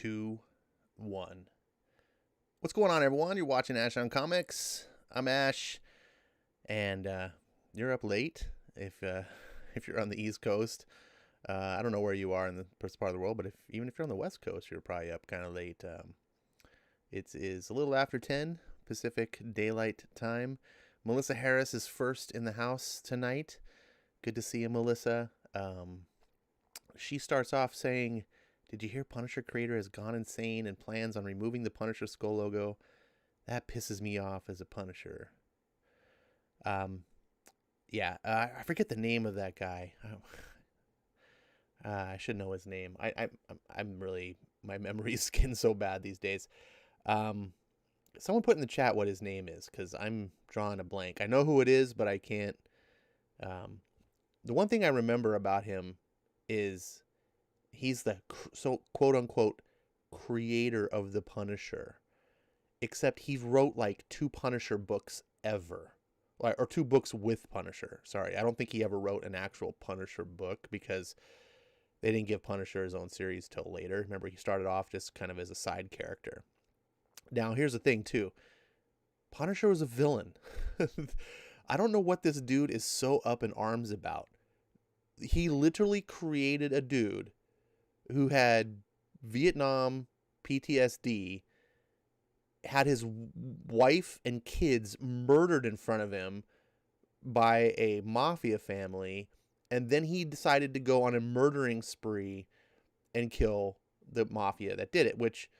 2, 1. What's going on, everyone? You're watching Ash on Comics. I'm Ash, and you're up late if you're on the East Coast. I don't know where you are in the first part of the world, but even if you're on the West Coast, you're probably up kind of late. It is a little after 10 Pacific Daylight Time. Melissa Harris is first in the house tonight. Good to see you, Melissa. She starts off saying, "Did you hear Punisher creator has gone insane and plans on removing the Punisher skull logo? That pisses me off as a Punisher." I forget the name of that guy. I should know his name. I'm really, my memory is getting so bad these days. Someone put in the chat what his name is, because I'm drawing a blank. I know who it is, but I can't. The one thing I remember about him is he's the quote unquote creator of the Punisher, except he wrote like 2 Punisher books ever, or 2 books with Punisher. Sorry, I don't think he ever wrote an actual Punisher book because they didn't give Punisher his own series till later. Remember, he started off just kind of as a side character. Now, here's the thing too. Punisher was a villain. I don't know what this dude is so up in arms about. He literally created a dude who had Vietnam PTSD, had his wife and kids murdered in front of him by a mafia family, and then he decided to go on a murdering spree and kill the mafia that did it, which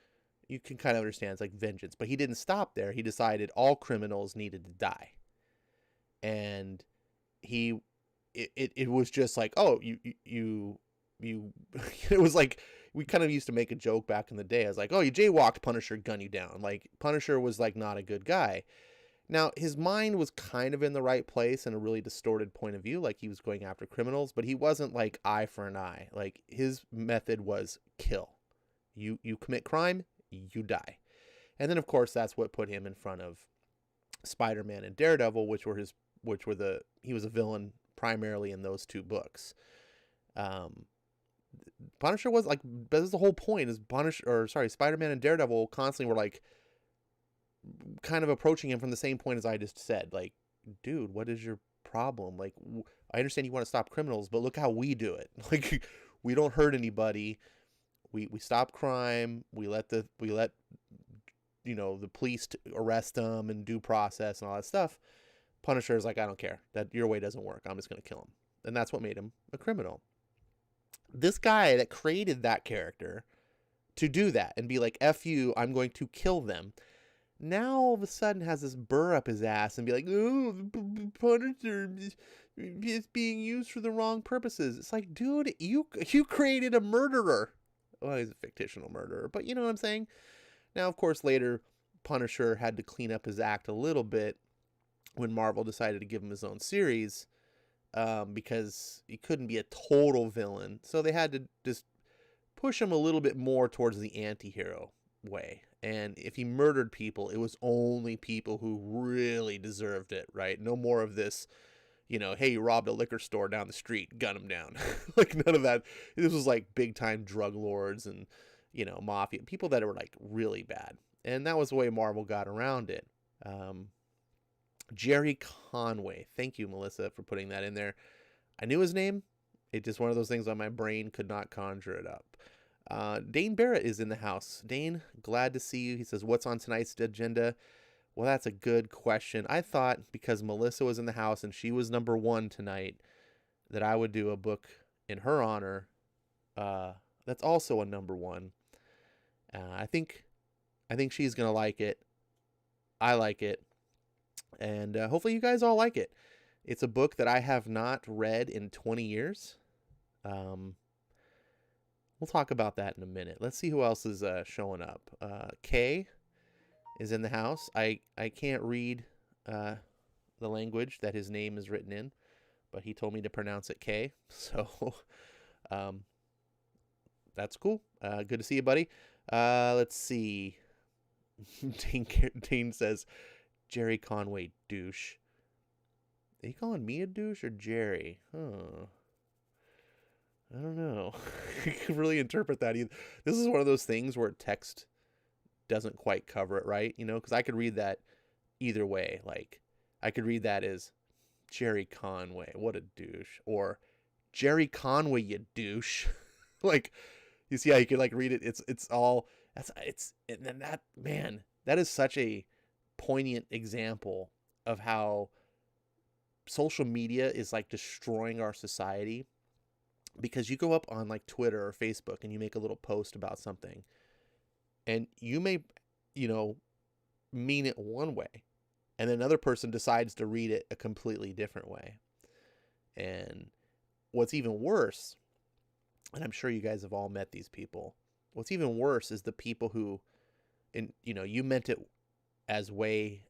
you can kind of understand it's like vengeance. But he didn't stop there. He decided all criminals needed to die. And it was just like, oh, you it was like, we kind of used to make a joke back in the day. I was like, oh, you jaywalked, Punisher, gun you down. Like, Punisher was like not a good guy. Now, his mind was kind of in the right place in a really distorted point of view. Like, he was going after criminals, but he wasn't like eye for an eye. Like, his method was kill. You commit crime, you die. And then, of course, that's what put him in front of Spider-Man and Daredevil, he was a villain primarily in those 2 books. Punisher was like, this is the whole point, is Spider-Man and Daredevil constantly were like kind of approaching him from the same point as I just said. Like, dude, what is your problem? Like, I understand you want to stop criminals, but look how we do it. Like, we don't hurt anybody. We stop crime. We let the police arrest them and due process and all that stuff. Punisher is like, I don't care. That your way doesn't work. I'm just going to kill him. And that's what made him a criminal. This guy that created that character to do that and be like, F you, I'm going to kill them, now all of a sudden has this burr up his ass and be like, oh, the Punisher is being used for the wrong purposes. It's like, dude, you created a murderer. Well, he's a fictional murderer, but you know what I'm saying? Now, of course, later, Punisher had to clean up his act a little bit when Marvel decided to give him his own series, because he couldn't be a total villain. So they had to just push him a little bit more towards the anti-hero way. And if he murdered people, it was only people who really deserved it, right? No more of this, hey, you robbed a liquor store down the street, gun him down. Like, none of that. This was like big time drug lords and, mafia, people that were like really bad. And that was the way Marvel got around it. Jerry Conway. Thank you, Melissa, for putting that in there. I knew his name. It's just one of those things on my brain could not conjure it up. Dane Barrett is in the house. Dane, glad to see you. He says, what's on tonight's agenda? Well, that's a good question. I thought because Melissa was in the house and she was number 1 tonight, that I would do a book in her honor. That's also a number 1. I think she's going to like it. I like it. And hopefully you guys all like it. It's a book that I have not read in 20 years. We'll talk about that in a minute. Let's see who else is showing up. Kay is in the house. I can't read the language that his name is written in, but he told me to pronounce it Kay. So that's cool. Good to see you, buddy. Let's see. Dane says, Jerry Conway douche. Are you calling me a douche or Jerry? Huh. I don't know. You can really interpret that either. This is one of those things where text doesn't quite cover it right, you know, because I could read that either way. Like, I could read that as Jerry Conway, what a douche, or Jerry Conway, you douche. Like, you see how you can like read it? It's all and then that, man, that is such a poignant example of how social media is like destroying our society, because you go up on like Twitter or Facebook and you make a little post about something, and you may, you know, mean it one way, and then another person decides to read it a completely different way. And what's even worse, and I'm sure you guys have all met these people, what's even worse is the people who, you meant it as way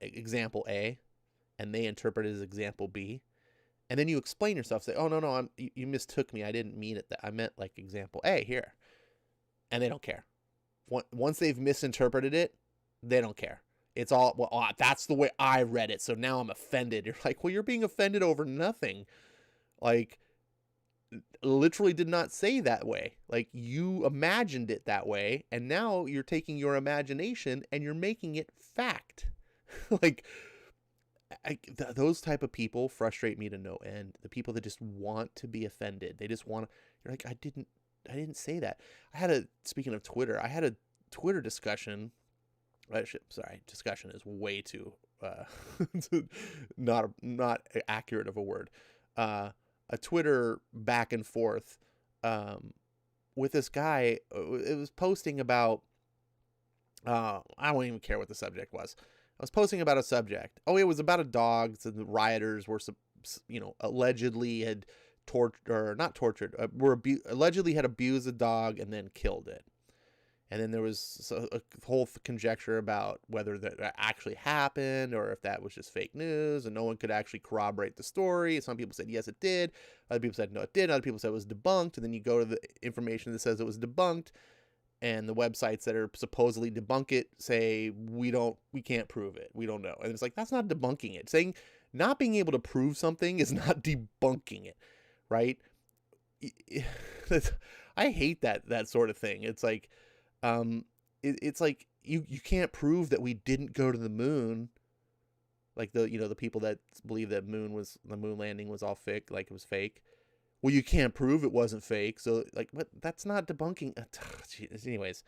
example A, and they interpret it as example B, and then you explain yourself, say, oh, no, you mistook me, I didn't mean it that, I meant like example A here. And they don't care. Once they've misinterpreted it, they don't care. It's all, well, that's the way I read it, so now I'm offended. You're like, well, you're being offended over nothing. Like, literally did not say that way. Like, you imagined it that way, and now you're taking your imagination and you're making it fact. Like, those type of people frustrate me to no end. The people that just want to be offended. They just want to, you're like, I didn't say that. Speaking of Twitter, I had a Twitter discussion. Sorry, discussion is way too not accurate of a word. A Twitter back and forth with this guy. It was posting about. I don't even care what the subject was. I was posting about a subject. Oh, it was about a dog. So the rioters were, allegedly had allegedly had abused a dog and then killed it. And then there was a whole conjecture about whether that actually happened or if that was just fake news, and no one could actually corroborate the story. Some people said yes, it did. Other people said no, it didn't. Other people said it was debunked. And then you go to the information that says it was debunked, and the websites that are supposedly debunk it say we can't prove it, we don't know. And it's like, that's not debunking it. Saying not being able to prove something is not debunking it, right? I hate that sort of thing. It's like, it's like you can't prove that we didn't go to the moon. Like the people that believe that the moon landing was all fake, like it was fake. Well, you can't prove it wasn't fake. So like, what? That's not debunking. Anyways,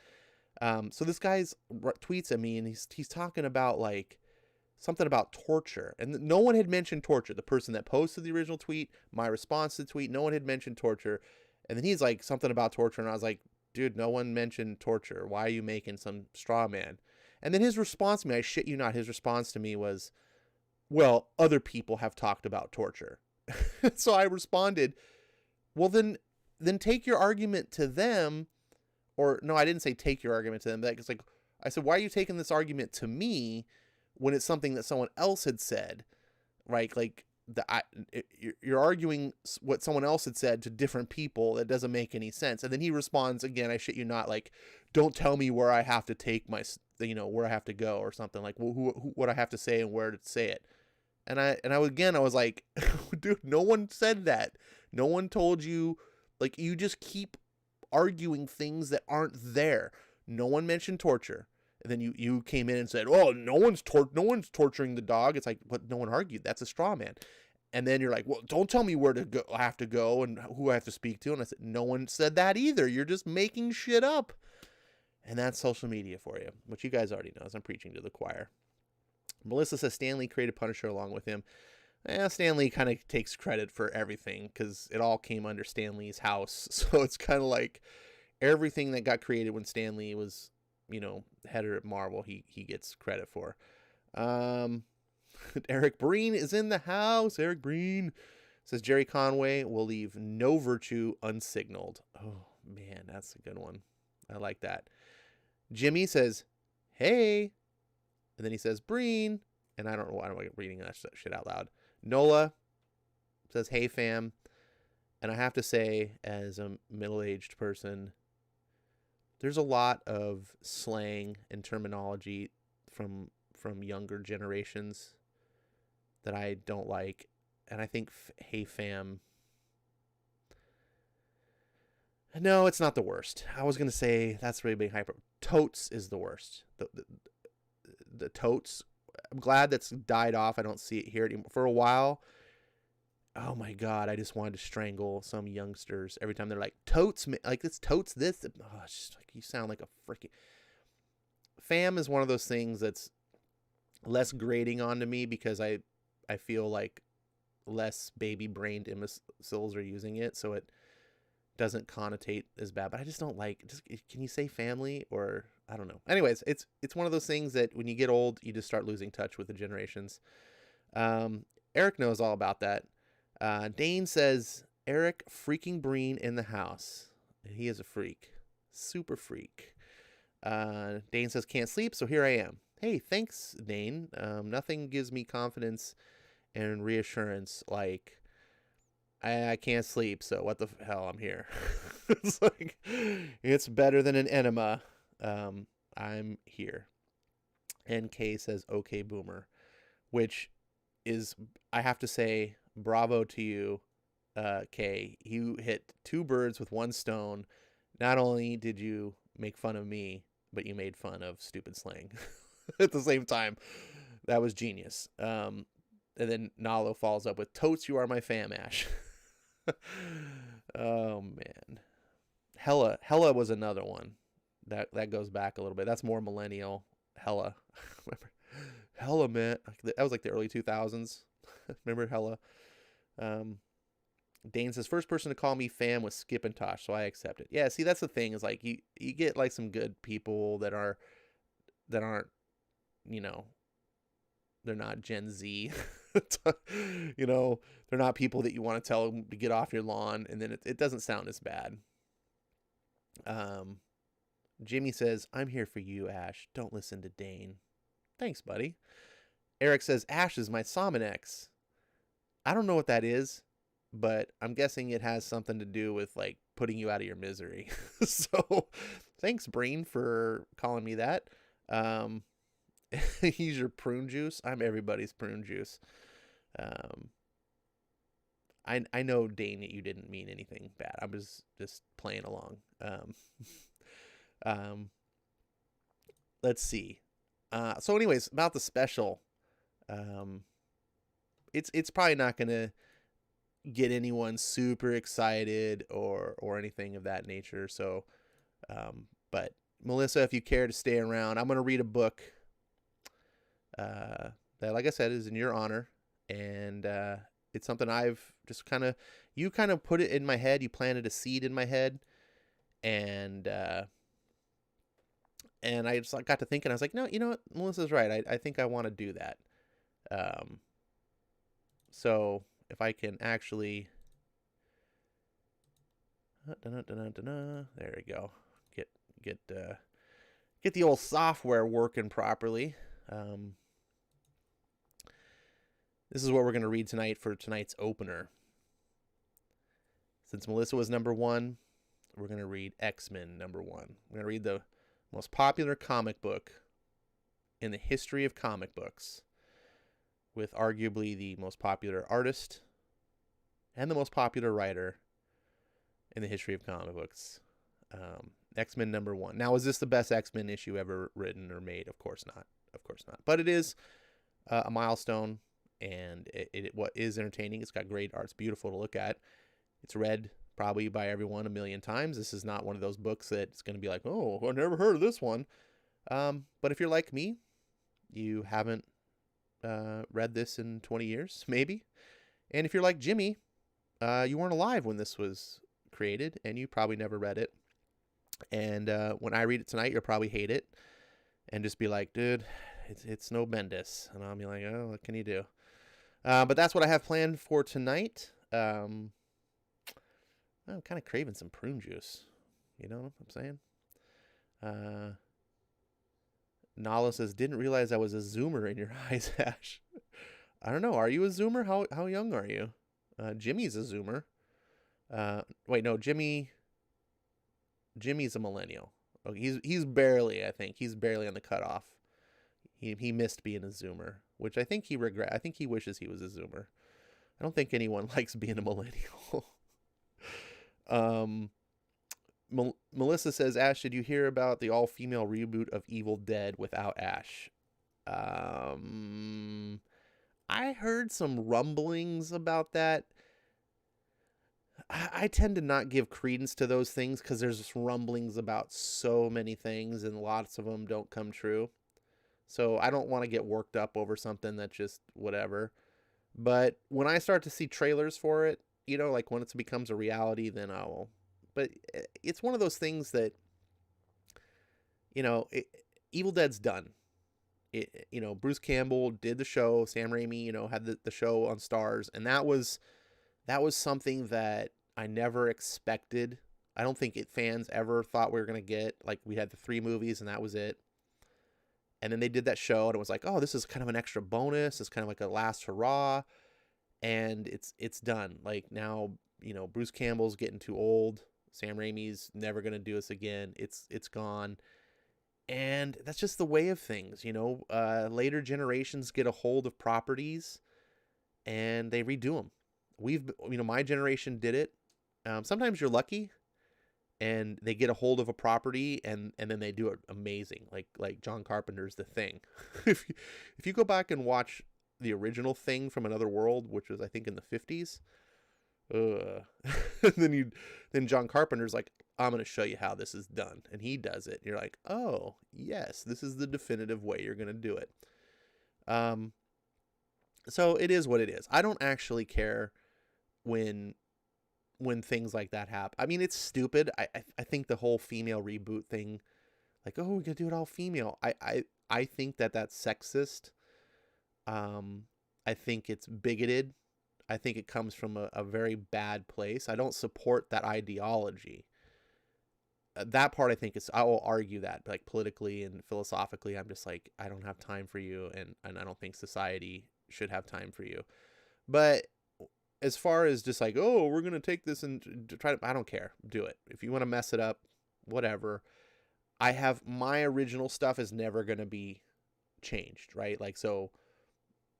so this guy's tweets at me, and he's talking about like something about torture, and no one had mentioned torture. The person that posted the original tweet, my response to the tweet, no one had mentioned torture. And then he's like, something about torture, and I was like, dude, no one mentioned torture. Why are you making some straw man? And then his response to me, I shit you not, his response to me was, well, other people have talked about torture. So I responded, well, then take your argument to them. Or no, I didn't say take your argument to them. It's like, I said, why are you taking this argument to me when it's something that someone else had said, right? Like, you're arguing what someone else had said to different people. That doesn't make any sense. And then he responds again, I shit you not, like, don't tell me where I have to take where I have to go or something, like, well, what I have to say and where to say it. And I was like, dude, no one said that. No one told you. Like, you just keep arguing things that aren't there. No one mentioned torture. And then you came in and said, oh, no one's torturing the dog. It's like, but no one argued. That's a straw man. And then you're like, well, don't tell me where to go, I have to go and who I have to speak to. And I said, no one said that either. You're just making shit up. And that's social media for you, which you guys already know, as I'm preaching to the choir. Melissa says Stan Lee created Punisher along with him. Stan Lee kind of takes credit for everything because it all came under Stan Lee's house. So it's kind of like everything that got created when Stan Lee was, head at Marvel, he gets credit for. Eric Breen is in the house. Eric Breen says Jerry Conway will leave no virtue unsignaled. Oh, man, that's a good one. I like that. Jimmy says, hey. And then he says, Breen. And I don't know why I'm reading that shit out loud. Nola says, hey, fam. And I have to say, as a middle-aged person, there's a lot of slang and terminology from younger generations that I don't like. And I think hey, fam, No, it's not the worst. I was gonna say that's really being hyper. Totes is the worst. The totes. I'm glad that's died off. I don't see it here anymore. For a while, oh my god, I just wanted to strangle some youngsters every time they're like totes, like it's totes this. Oh, it's just like you sound like a freaking. Fam is one of those things that's less grating onto me because I feel like less baby brained imbeciles are using it, so it doesn't connotate as bad. But I just don't like. Just can you say family or I don't know. Anyways, it's one of those things that when you get old, you just start losing touch with the generations. Eric knows all about that. Dane says Eric freaking Breen in the house. He is a freak, super freak. Dane says can't sleep, so here I am. Hey, thanks, Dane. Nothing gives me confidence and reassurance like I can't sleep, so what the hell, I'm here. It's like it's better than an enema. I'm here. NK says okay boomer, which is, I have to say, bravo to you, K. You hit two birds with one stone. Not only did you make fun of me, but you made fun of stupid slang at the same time. That was genius. And then Nalo follows up with totes, you are my fam, Ash. Oh man, Hella was another one that goes back a little bit. That's more millennial. Hella. Remember Hella, man, that was like the early 2000s. Remember Hella? Dane says first person to call me fam was Skip and Tosh, so I accept it. Yeah, see, that's the thing, is like you get like some good people that aren't, you know, they're not Gen Z. You know, they're not people that you want to tell them to get off your lawn, and then it doesn't sound as bad. Jimmy says, I'm here for you, Ash. Don't listen to Dane. Thanks, buddy. Eric says, Ash is my Sominex. I don't know what that is, but I'm guessing it has something to do with like putting you out of your misery. So thanks, Breen, for calling me that. He's your prune juice. I'm everybody's prune juice. I know, Dane, that you didn't mean anything bad. I was just playing along. Let's see. So anyways, about the special, it's probably not gonna get anyone super excited or anything of that nature. So, but Melissa, if you care to stay around, I'm gonna read a book that, like I said, is in your honor, and it's something I've just you kind of put it in my head. You planted a seed in my head, and I just got to thinking. I was like, no, you know what? Melissa's right. I think I want to do that. So if I can actually, there we go. Get the old software working properly. This is what we're going to read tonight for tonight's opener. Since Melissa was number one, we're going to read X-Men number one. We're going to read the most popular comic book in the history of comic books, with arguably the most popular artist and the most popular writer in the history of comic books. X-Men number one. Now, is this the best X-Men issue ever written or made? Of course not. Of course not. But it is a milestone, and what is entertaining. It's got great art. It's beautiful to look at. It's read probably by everyone a million times. This is not one of those books that's going to be like, oh, I never heard of this one. But if you're like me, you haven't read this in 20 years, maybe. And if you're like Jimmy, you weren't alive when this was created, and you probably never read it. And when I read it tonight, you'll probably hate it and just be like, dude, it's no Bendis. And I'll be like, oh, what can you do? But that's what I have planned for tonight. I'm kind of craving some prune juice. You know what I'm saying? Nala says, didn't realize I was a Zoomer in your eyes, Ash. I don't know. Are you a Zoomer? How young are you? Jimmy's a Zoomer. Wait, no, Jimmy's a millennial. Oh, he's barely, I think. He's barely on the cutoff. He missed being a Zoomer, which I think I think he wishes he was a Zoomer. I don't think anyone likes being a millennial. Melissa says, Ash, did you hear about the all-female reboot of Evil Dead without Ash? Um, I heard some rumblings about that. I tend to not give credence to those things because there's rumblings about so many things and lots of them don't come true. So I don't want to get worked up over something that's just whatever. But when I start to see trailers for it, like when it becomes a reality, then I will. But it's one of those things that, Evil Dead's done. Bruce Campbell did the show. Sam Raimi, had the show on Stars, and that was something that I never expected. I don't think fans ever thought we were going to get. Like, we had the 3 movies and that was it. And then they did that show and it was like, oh, this is kind of an extra bonus. It's kind of like a last hurrah. And it's done. Like, now, Bruce Campbell's getting too old. Sam Raimi's never going to do this again. It's gone. And that's just the way of things, later generations get a hold of properties and they redo them. My generation did it. Sometimes you're lucky and they get a hold of a property and then they do it amazing. Like John Carpenter's The Thing. if you go back and watch the original Thing from Another World, which was I think in the 50s, then John Carpenter's like, I'm going to show you how this is done. And he does it. And you're like, oh, yes, this is the definitive way you're going to do it. So it is what it is. I don't actually care when things like that happen. I mean, it's stupid. I think the whole female reboot thing, like, oh, we got to do it all female. I think that's sexist. I think it's bigoted. I think it comes from a very bad place. I don't support that ideology. That part I think I will argue that, like, politically and philosophically, I'm just like, I don't have time for you, and I don't think society should have time for you. But as far as just like, oh, we're going to take this and try to, I don't care. Do it. If you want to mess it up, whatever. My original stuff is never going to be changed, right? Like, so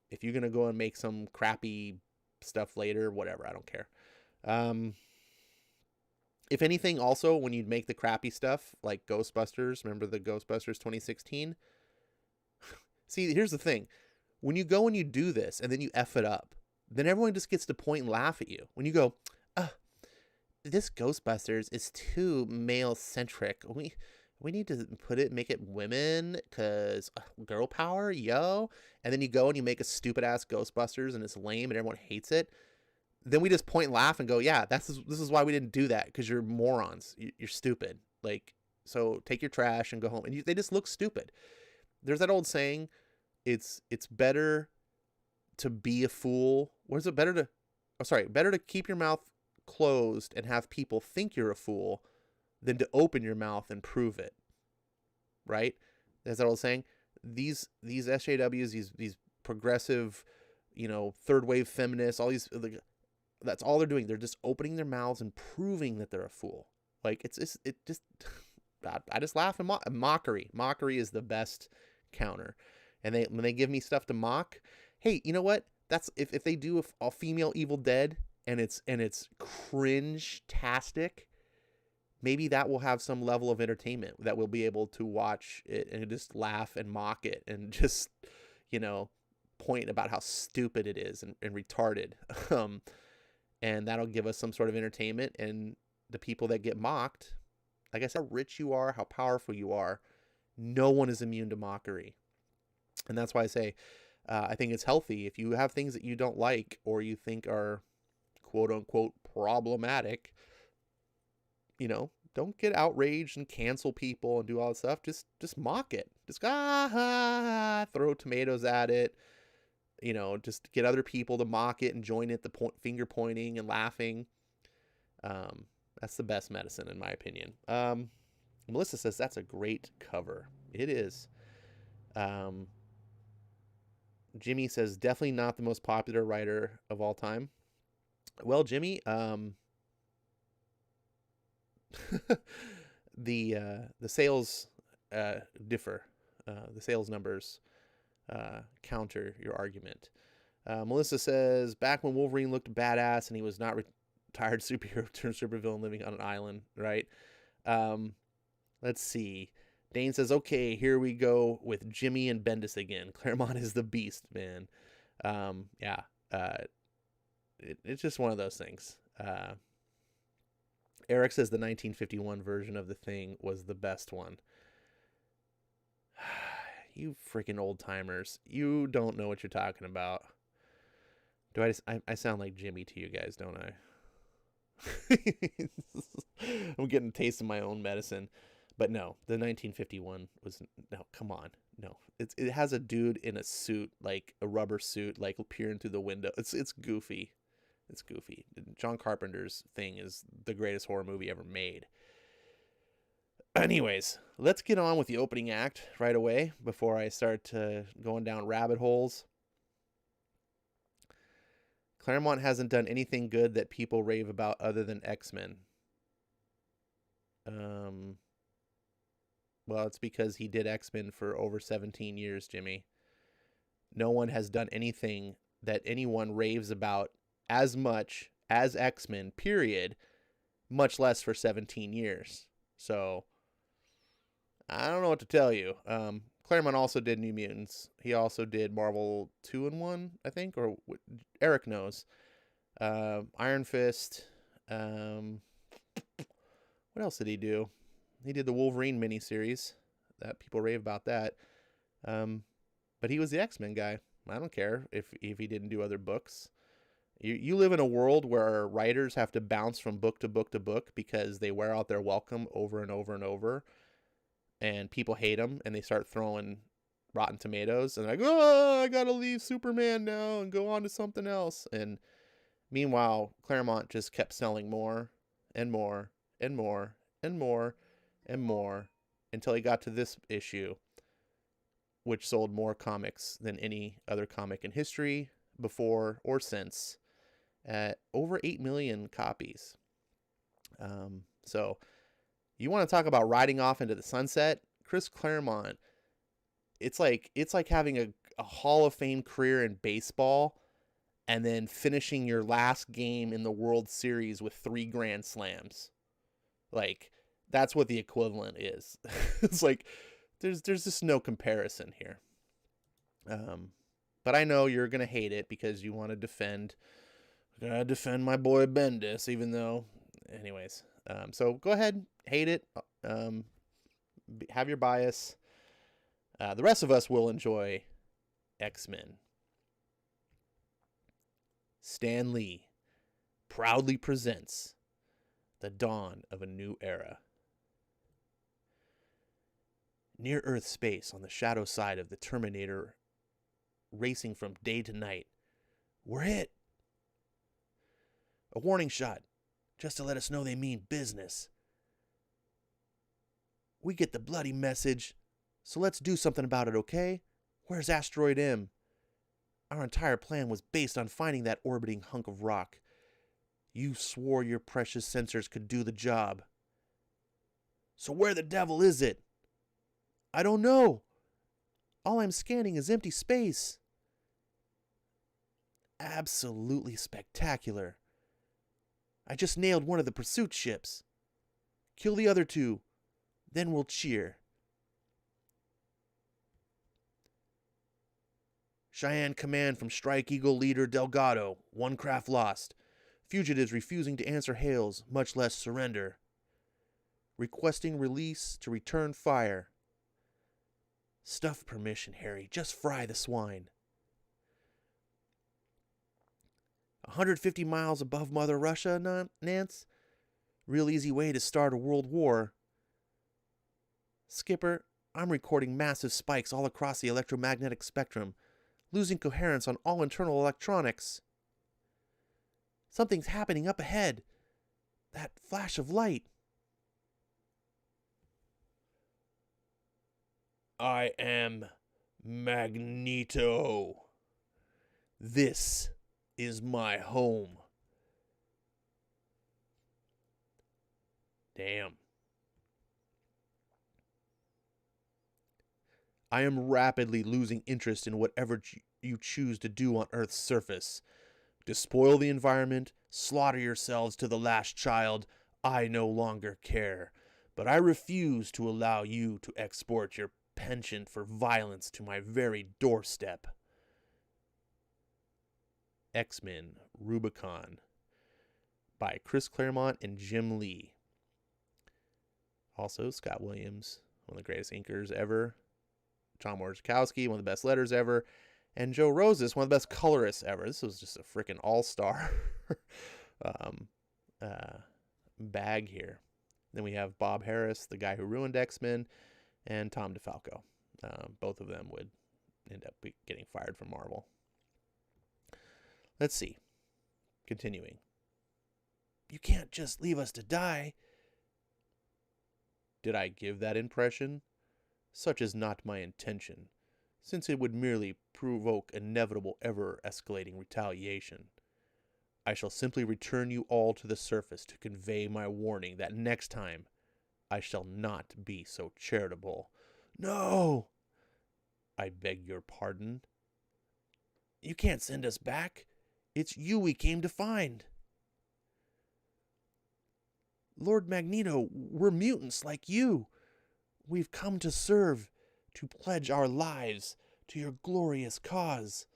if you're going to go and make some crappy stuff later, whatever, I don't care. If anything, also, when you make the crappy stuff, like Ghostbusters, remember the Ghostbusters 2016? See, here's the thing. When you go and you do this, and then you F it up, then everyone just gets to point and laugh at you. When you go, this Ghostbusters is too male-centric. We need to make it women, because girl power, yo. And then you go and you make a stupid-ass Ghostbusters, and it's lame, and everyone hates it. Then we just point and laugh and go, yeah, this is why we didn't do that, because you're morons. You're stupid. Like, so take your trash and go home. And they just look stupid. There's that old saying, it's better to be a fool. What is it? Better to keep your mouth closed and have people think you're a fool than to open your mouth and prove it. Right? That's that old saying. These SJWs, these progressive, third wave feminists, all these, that's all they're doing. They're just opening their mouths and proving that they're a fool. Like, it just, I just laugh and mockery. Mockery is the best counter. And when they give me stuff to mock, hey, you know what? That's if they do a female Evil Dead and it's cringe-tastic, maybe that will have some level of entertainment that we'll be able to watch it and just laugh and mock it and just, point about how stupid it is and retarded. And that'll give us some sort of entertainment. And the people that get mocked, like I said, how rich you are, how powerful you are, no one is immune to mockery. And that's why I say, I think it's healthy. If you have things that you don't like or you think are quote unquote problematic, don't get outraged and cancel people and do all that stuff. Just mock it. Just throw tomatoes at it. Just get other people to mock it and join it, finger pointing and laughing. That's the best medicine, in my opinion. Melissa says that's a great cover. It is. Jimmy says definitely not the most popular writer of all time. Well, Jimmy, the sales differ. The sales numbers counter your argument. Melissa says back when Wolverine looked badass and he was not retired superhero turned supervillain living on an island, right? Um, let's see. Dane says, okay, here we go with Jimmy and Bendis again. Claremont is the beast, man. Yeah. Uh, it's just one of those things. Eric says the 1951 version of the Thing was the best one. You freaking old timers. You don't know what you're talking about. Do I sound like Jimmy to you guys, don't I? I'm getting a taste of my own medicine. But no, the 1951 was, no, come on. No. It has a dude in a suit, like a rubber suit, like peering through the window. It's goofy. It's goofy. John Carpenter's Thing is the greatest horror movie ever made. Anyways, let's get on with the opening act right away before I start going down rabbit holes. Claremont hasn't done anything good that people rave about other than X-Men. Well, it's because he did X-Men for over 17 years, Jimmy. No one has done anything that anyone raves about as much as X-Men, period, much less for 17 years. So, I don't know what to tell you. Claremont also did New Mutants. He also did Marvel 2-in-1, I think, or Eric knows. Iron Fist. What else did he do? He did the Wolverine miniseries. That people rave about that. But he was the X-Men guy. I don't care if he didn't do other books. You live in a world where writers have to bounce from book to book to book because they wear out their welcome over and over and over. And people hate them, and they start throwing Rotten Tomatoes, and like, oh, I gotta leave Superman now and go on to something else. And meanwhile, Claremont just kept selling more and more and more and more and more until he got to this issue, which sold more comics than any other comic in history before or since, at over 8 million copies. So you want to talk about riding off into the sunset? Chris Claremont, it's like having a Hall of Fame career in baseball and then finishing your last game in the World Series with 3 grand slams. Like, that's what the equivalent is. It's like there's just no comparison here. But I know you're gonna hate it because you want to defend my boy Bendis, even though, anyways. So go ahead, hate it. Have your bias. The rest of us will enjoy X-Men. Stan Lee proudly presents the dawn of a new era. Near Earth space on the shadow side of the Terminator, racing from day to night. We're hit. A warning shot, just to let us know they mean business. We get the bloody message, so let's do something about it, okay? Where's Asteroid M? Our entire plan was based on finding that orbiting hunk of rock. You swore your precious sensors could do the job. So where the devil is it? I don't know. All I'm scanning is empty space. Absolutely spectacular. I just nailed one of the pursuit ships. Kill the other 2. Then we'll cheer. Cheyenne command from Strike Eagle leader Delgado. 1 craft lost. Fugitives refusing to answer hails, much less surrender. Requesting release to return fire. Stuff permission, Harry. Just fry the swine. 150 miles above Mother Russia, Nance? Real easy way to start a world war. Skipper, I'm recording massive spikes all across the electromagnetic spectrum, losing coherence on all internal electronics. Something's happening up ahead. That flash of light. I am Magneto. This is my home. Damn. I am rapidly losing interest in whatever you choose to do on Earth's surface. Despoil the environment, slaughter yourselves to the last child. I no longer care. but I refuse to allow you to export your penchant for violence to my very doorstep. X-Men Rubicon by Chris Claremont and Jim Lee. Also, Scott Williams, one of the greatest inkers ever. John Morzikowski, one of the best letters ever. And Joe Rosas, one of the best colorists ever. This was just a freaking all-star bag here. Then we have Bob Harris, the guy who ruined X-Men, and Tom DeFalco. Both of them would end up getting fired from Marvel. Let's see. Continuing. You can't just leave us to die. Did I give that impression? Such is not my intention, since it would merely provoke inevitable ever-escalating retaliation. I shall simply return you all to the surface to convey my warning that next time I shall not be so charitable. No! I beg your pardon. You can't send us back. It's you we came to find. Lord Magneto, we're mutants like you. We've come to serve, to pledge our lives to your glorious cause.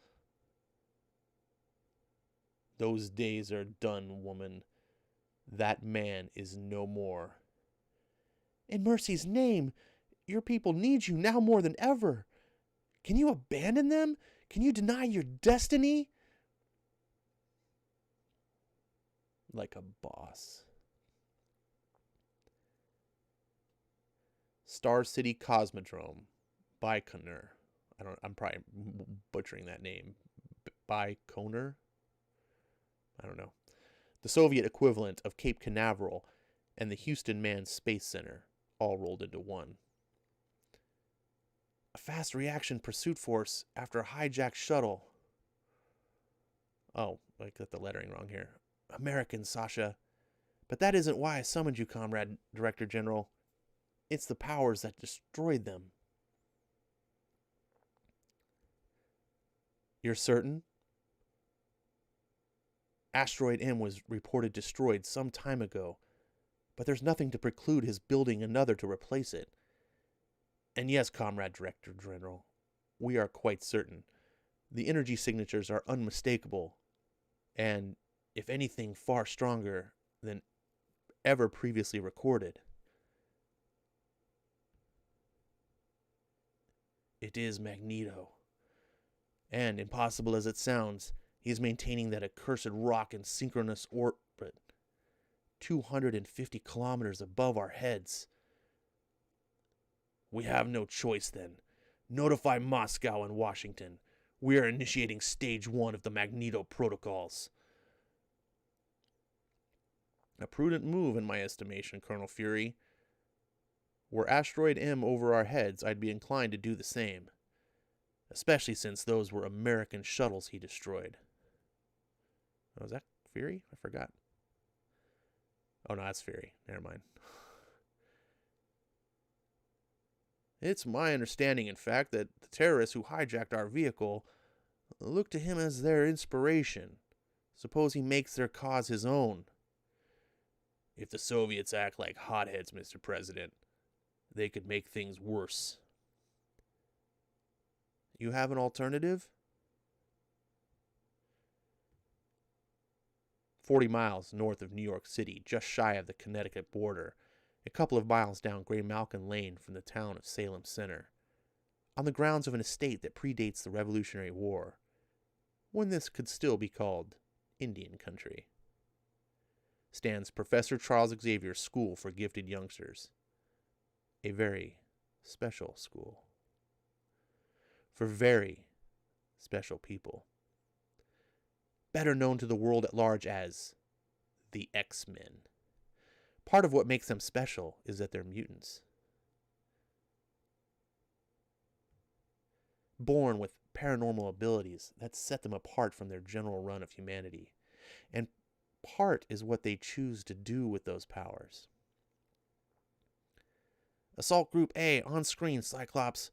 Those days are done, woman. That man is no more. In mercy's name, your people need you now more than ever. Can you abandon them? Can you deny your destiny? Like a boss. Star City Cosmodrome, Baikonur. I'm probably butchering that name. Baikonur? I don't know. The Soviet equivalent of Cape Canaveral and the Houston Manned Space Center, all rolled into one. A fast reaction pursuit force after a hijacked shuttle. Oh, I got the lettering wrong here. American, Sasha. But that isn't why I summoned you, Comrade Director General. It's the powers that destroyed them. You're certain? Asteroid M was reported destroyed some time ago, but there's nothing to preclude his building another to replace it. And yes, Comrade Director General, we are quite certain. The energy signatures are unmistakable, and, if anything, far stronger than ever previously recorded. It is Magneto. And, impossible as it sounds, he is maintaining that accursed rock in synchronous orbit, 250 kilometers above our heads. We have no choice, then. Notify Moscow and Washington. We are initiating Stage 1 of the Magneto Protocols. A prudent move, in my estimation, Colonel Fury. Were Asteroid M over our heads, I'd be inclined to do the same. Especially since those were American shuttles he destroyed. Oh, is that Fury? I forgot. Oh, no, that's Fury. Never mind. It's my understanding, in fact, that the terrorists who hijacked our vehicle look to him as their inspiration. Suppose he makes their cause his own. If the Soviets act like hotheads, Mr. President, they could make things worse. You have an alternative? 40 miles north of New York City, just shy of the Connecticut border, a couple of miles down Gray Malkin Lane from the town of Salem Center, on the grounds of an estate that predates the Revolutionary War, when this could still be called Indian country, stands Professor Charles Xavier's School for Gifted Youngsters, a very special school for very special people, better known to the world at large as the X-Men. Part of what makes them special is that they're mutants. Born with paranormal abilities that set them apart from their general run of humanity. And part is what they choose to do with those powers. Assault Group A, on screen, Cyclops,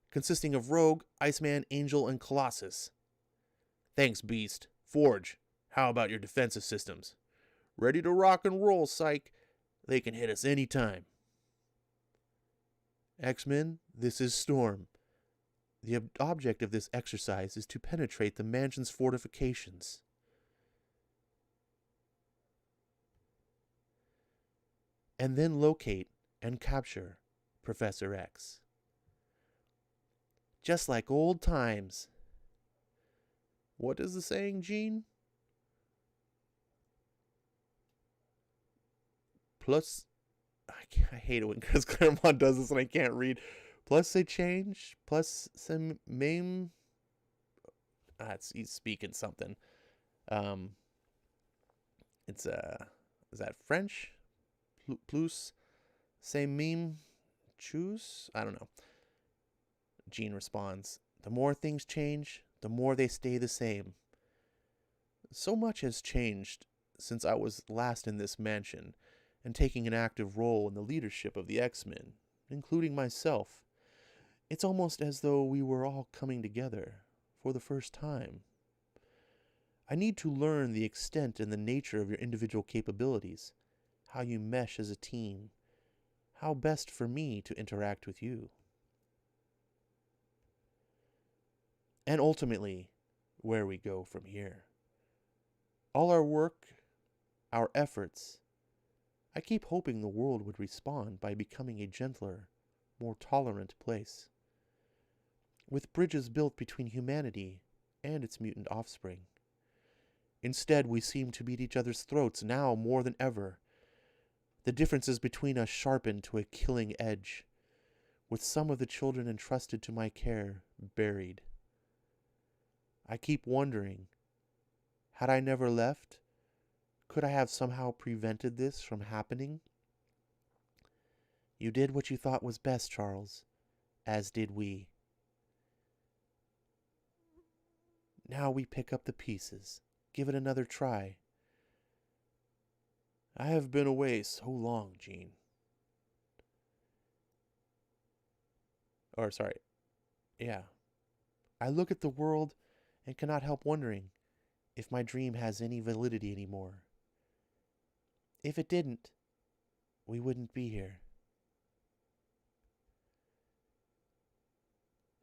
consisting of Rogue, Iceman, Angel, and Colossus. Thanks, Beast. Forge, how about your defensive systems? Ready to rock and roll, Psych. They can hit us any time. X-Men, this is Storm. The object of this exercise is to penetrate the mansion's fortifications. And then locate and capture Professor X. Just like old times. What is the saying, Gene? Plus, I hate it when Chris Claremont does this and I can't read. Plus they change. Plus some meme. He's speaking something. It's is that French? Plus, same meme. Choose? I don't know. Gene responds, the more things change, the more they stay the same. So much has changed since I was last in this mansion and taking an active role in the leadership of the X-Men, including myself. It's almost as though we were all coming together for the first time. I need to learn the extent and the nature of your individual capabilities, how you mesh as a team, how best for me to interact with you. And ultimately, where we go from here. All our work, our efforts, I keep hoping the world would respond by becoming a gentler, more tolerant place, with bridges built between humanity and its mutant offspring. Instead, we seem to beat each other's throats now more than ever. The differences between us sharpened to a killing edge, with some of the children entrusted to my care buried. I keep wondering, had I never left, could I have somehow prevented this from happening? You did what you thought was best, Charles, as did we. Now we pick up the pieces, give it another try. I have been away so long, Gene. I look at the world and cannot help wondering if my dream has any validity anymore. If it didn't, we wouldn't be here.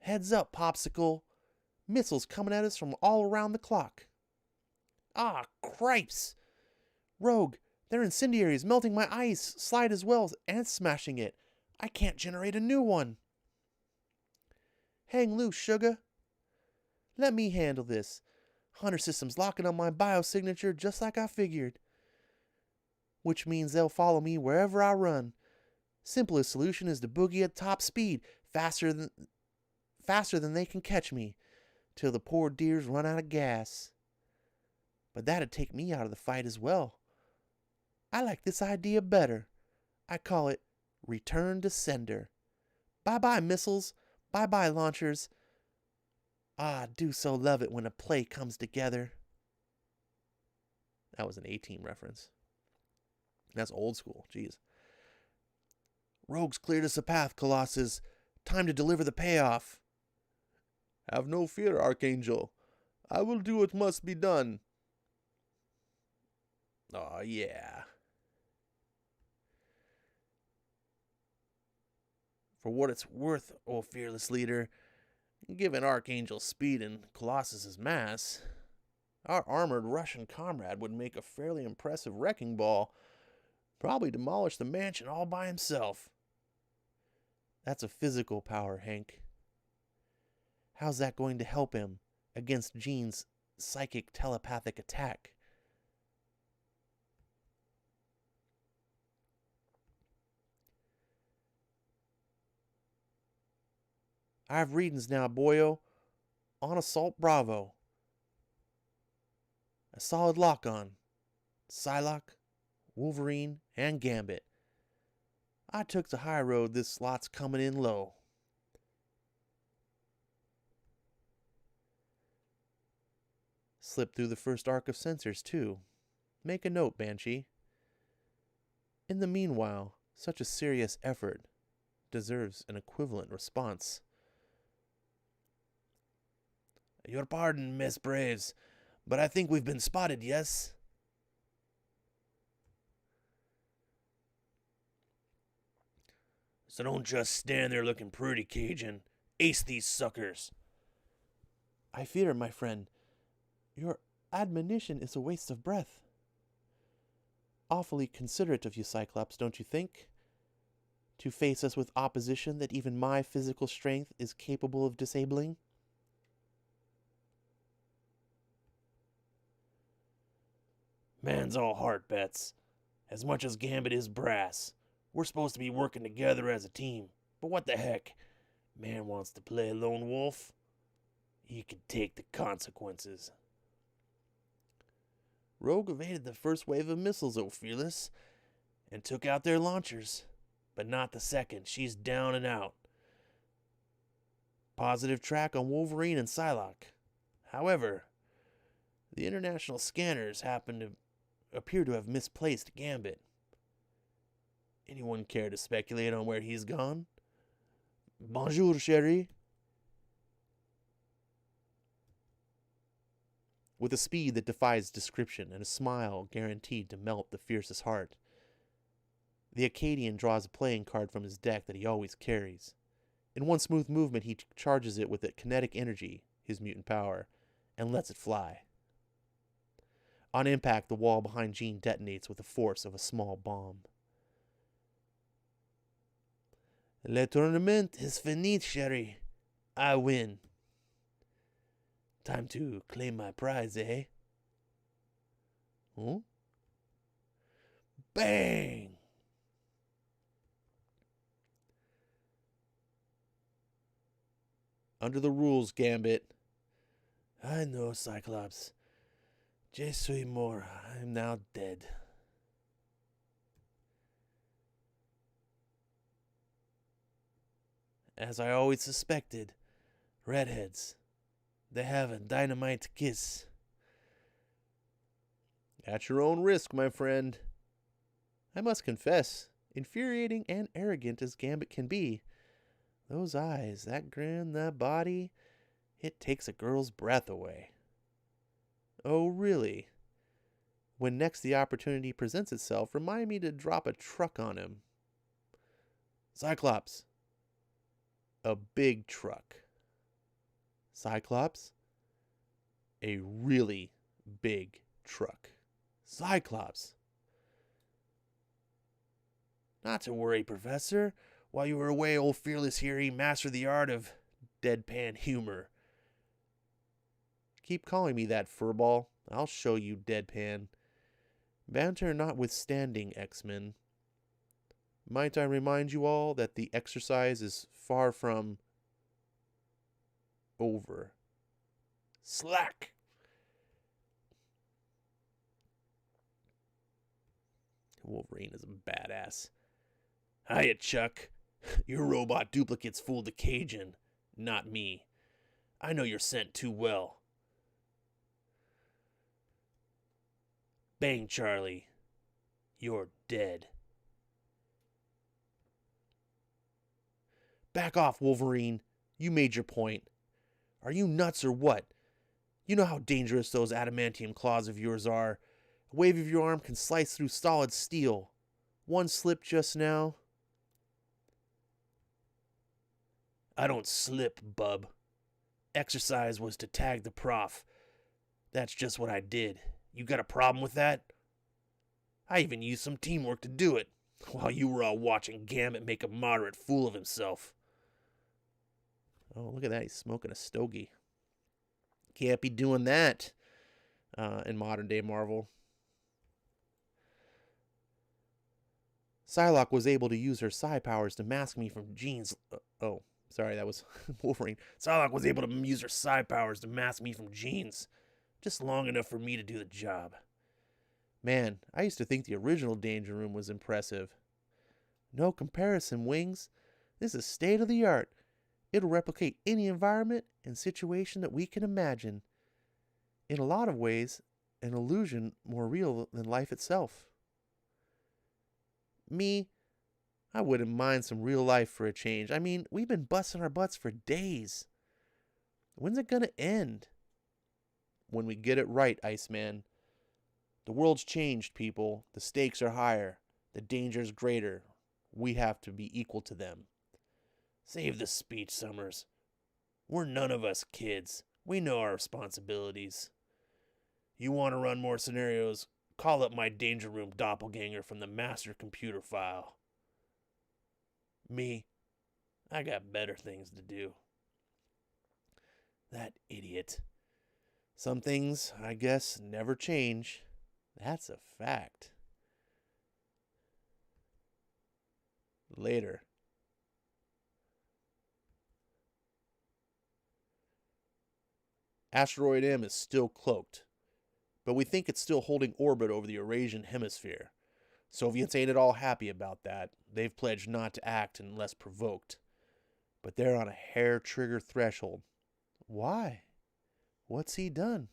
Heads up, Popsicle! Missiles coming at us from all around the clock. Ah, cripes! Rogue, they're incendiaries melting my ice slide as well and smashing it. I can't generate a new one. Hang loose, sugar. Let me handle this. Hunter System's locking on my biosignature just like I figured. Which means they'll follow me wherever I run. Simplest solution is to boogie at top speed, faster than they can catch me, till the poor dears run out of gas. But that'd take me out of the fight as well. I like this idea better. I call it Return to Sender. Bye-bye, missiles. Bye-bye, launchers. Ah, I do so love it when a play comes together. That was an A-Team reference. That's old school, jeez. Rogue's cleared us a path, Colossus. Time to deliver the payoff. Have no fear, Archangel. I will do what must be done. Oh, yeah. For what it's worth, O fearless leader, given Archangel's speed and Colossus's mass, our armored Russian comrade would make a fairly impressive wrecking ball. Probably demolish the mansion all by himself. That's a physical power, Hank. How's that going to help him against Jean's psychic telepathic attack? I have readings now, boyo. On Assault Bravo. A solid lock-on. Psylocke, Wolverine, and Gambit. I took the high road, this slot's coming in low. Slip through the first arc of sensors, too. Make a note, Banshee. In the meanwhile, such a serious effort deserves an equivalent response. Your pardon, Miss Braves, but I think we've been spotted, yes? So don't just stand there looking pretty, Cajun. Ace these suckers. I fear, my friend, your admonition is a waste of breath. Awfully considerate of you, Cyclops, don't you think? To face us with opposition that even my physical strength is capable of disabling? Man's all heart, Bets. As much as Gambit is brass. We're supposed to be working together as a team. But what the heck? Man wants to play lone wolf. He can take the consequences. Rogue evaded the first wave of missiles, O Fearless, and took out their launchers. But not the second. She's down and out. Positive track on Wolverine and Psylocke. However, the international scanners appear to have misplaced Gambit. Anyone care to speculate on where he's gone? Bonjour, chérie. With a speed that defies description and a smile guaranteed to melt the fiercest heart, the Acadian draws a playing card from his deck that he always carries. In one smooth movement, he charges it with a kinetic energy, his mutant power, and lets it fly. On impact, the wall behind Jean detonates with the force of a small bomb. Le tournament is fini, chérie. I win. Time to claim my prize, eh? Huh? Bang! Under the rules, Gambit. I know, Cyclops. Je suis mort. I am now dead. As I always suspected, redheads, they have a dynamite kiss. At your own risk, my friend. I must confess, infuriating and arrogant as Gambit can be, those eyes, that grin, that body, it takes a girl's breath away. Oh, really? When next the opportunity presents itself, remind me to drop a truck on him. Cyclops. A big truck. Cyclops. A really big truck. Cyclops. Not to worry, Professor. While you were away, old Fearless here, he mastered the art of deadpan humor. Keep calling me that, furball. I'll show you deadpan. Banter notwithstanding, X-Men. Might I remind you all that the exercise is far from over. Slack! Wolverine is a badass. Hiya, Chuck. Your robot duplicates fooled the Cajun, not me. I know your scent too well. Bang, Charlie. You're dead. Back off, Wolverine. You made your point. Are you nuts or what? You know how dangerous those adamantium claws of yours are. A wave of your arm can slice through solid steel. One slip just now. I don't slip, bub. Exercise was to tag the prof. That's just what I did. You got a problem with that? I even used some teamwork to do it, while you were all watching Gambit make a moderate fool of himself. Oh, look at that. He's smoking a stogie. Can't be doing that in modern day Marvel. Psylocke was able to use her psi powers to mask me from Jean's... sorry, that was Wolverine. Psylocke was able to use her psi powers to mask me from Jean's. Just long enough for me to do the job. Man, I used to think the original Danger Room was impressive. No comparison, Wings. This is state of the art. It'll replicate any environment and situation that we can imagine. In a lot of ways, an illusion more real than life itself. Me, I wouldn't mind some real life for a change. I mean, we've been busting our butts for days. When's it gonna end? When we get it right, Iceman. The world's changed, people. The stakes are higher. The danger's greater. We have to be equal to them. Save the speech, Summers. We're none of us kids. We know our responsibilities. You want to run more scenarios? Call up my Danger Room doppelganger from the master computer file. Me, I got better things to do. That idiot. Some things, I guess, never change. That's a fact. Later. Asteroid M is still cloaked, but we think it's still holding orbit over the Eurasian hemisphere. Soviets ain't at all happy about that. They've pledged not to act unless provoked. But they're on a hair-trigger threshold. Why? What's he done?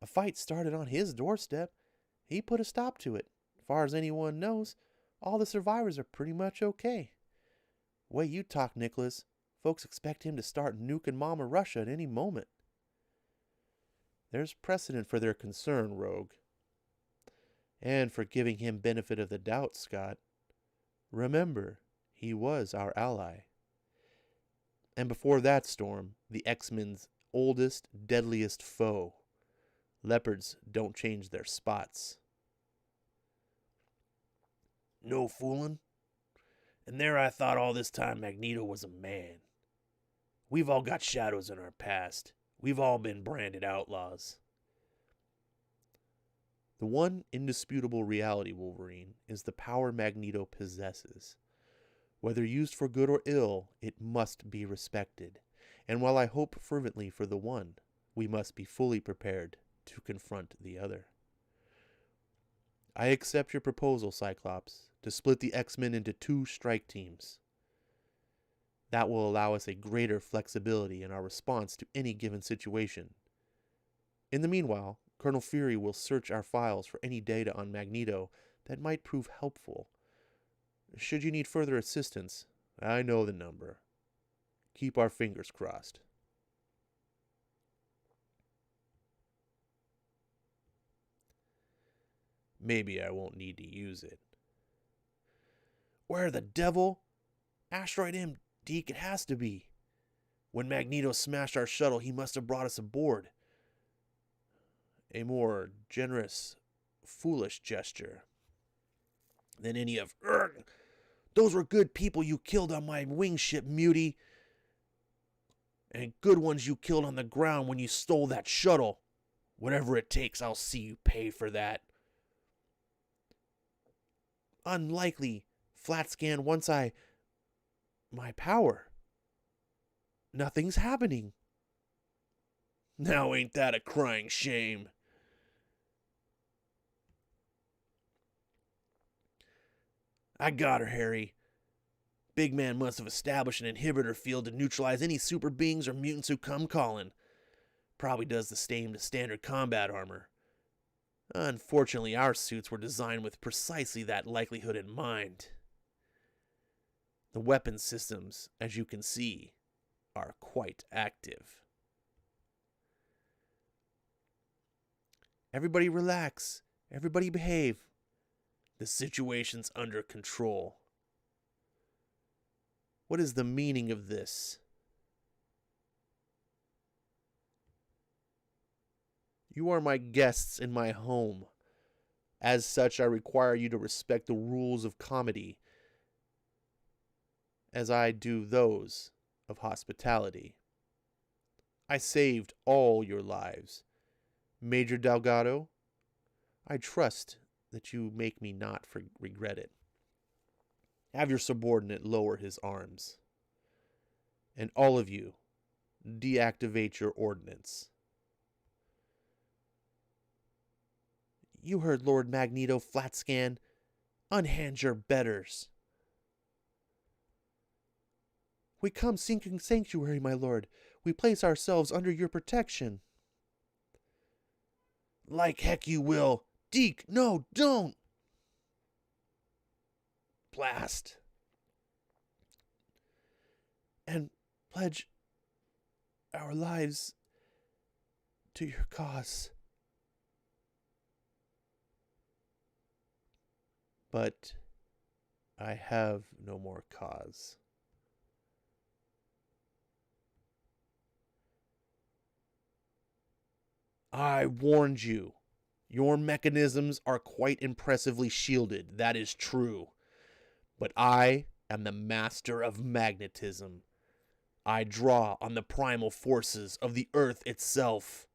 A fight started on his doorstep. He put a stop to it. As far as anyone knows, all the survivors are pretty much okay. Way you talk, Nicholas. Folks expect him to start nuking Mama Russia at any moment. There's precedent for their concern, Rogue. And for giving him benefit of the doubt, Scott. Remember, he was our ally. And before that storm, the X-Men's oldest, deadliest foe. Leopards don't change their spots. No fooling. And there I thought all this time Magneto was a man. We've all got shadows in our past. We've all been branded outlaws. The one indisputable reality, Wolverine, is the power Magneto possesses. Whether used for good or ill, it must be respected. And while I hope fervently for the one, we must be fully prepared to confront the other. I accept your proposal, Cyclops, to split the X-Men into 2 strike teams. That will allow us a greater flexibility in our response to any given situation. In the meanwhile, Colonel Fury will search our files for any data on Magneto that might prove helpful. Should you need further assistance, I know the number. Keep our fingers crossed. Maybe I won't need to use it. Where the devil? Asteroid M, Deke, it has to be. When Magneto smashed our shuttle, he must have brought us aboard. A more generous, foolish gesture than any of... Those were good people you killed on my wingship, Mutie. And good ones you killed on the ground when you stole that shuttle. Whatever it takes, I'll see you pay for that. Unlikely. Flat scan once my power. Nothing's happening. Now ain't that a crying shame? I got her, Harry. Big Man must have established an inhibitor field to neutralize any super beings or mutants who come calling. Probably does the same to standard combat armor. Unfortunately, our suits were designed with precisely that likelihood in mind. The weapon systems, as you can see, are quite active. Everybody relax. Everybody behave. The situation's under control. What is the meaning of this? You are my guests in my home. As such, I require you to respect the rules of comedy, as I do those of hospitality. I saved all your lives. Major Delgado, I trust that you make me not regret it. Have your subordinate lower his arms. And all of you, deactivate your ordnance. You heard Lord Magneto, Flatscan. Unhand your betters. We come seeking sanctuary, my lord. We place ourselves under your protection. Like heck you will. Deke, no, don't! Blast. And pledge our lives to your cause. But I have no more cause. I warned you. Your mechanisms are quite impressively shielded, that is true. But I am the master of magnetism. I draw on the primal forces of the earth itself.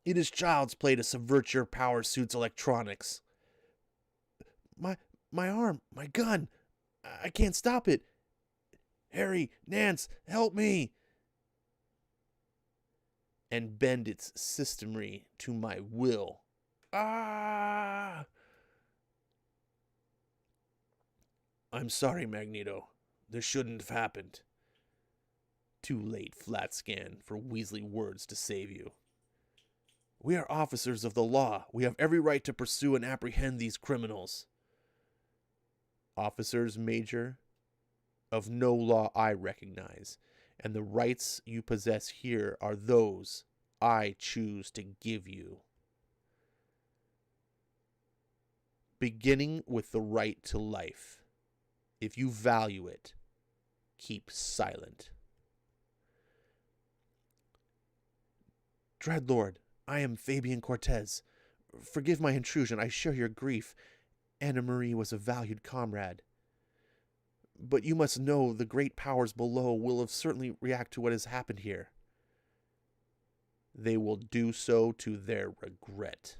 It is child's play to subvert your power suit's electronics. My my arm, my gun. I can't stop it. Harry, Nance, help me. And bend its systemry to my will. Ah! I'm sorry, Magneto. This shouldn't have happened. Too late, Flat Scan, for Weasley words to save you. We are officers of the law. We have every right to pursue and apprehend these criminals. Officers, Major, of no law I recognize, and the rights you possess here are those I choose to give you. Beginning with the right to life. If you value it, keep silent. Dreadlord, I am Fabian Cortez. Forgive my intrusion. I share your grief. Anna Marie was a valued comrade. But you must know the great powers below will have certainly react to what has happened here. They will do so to their regret.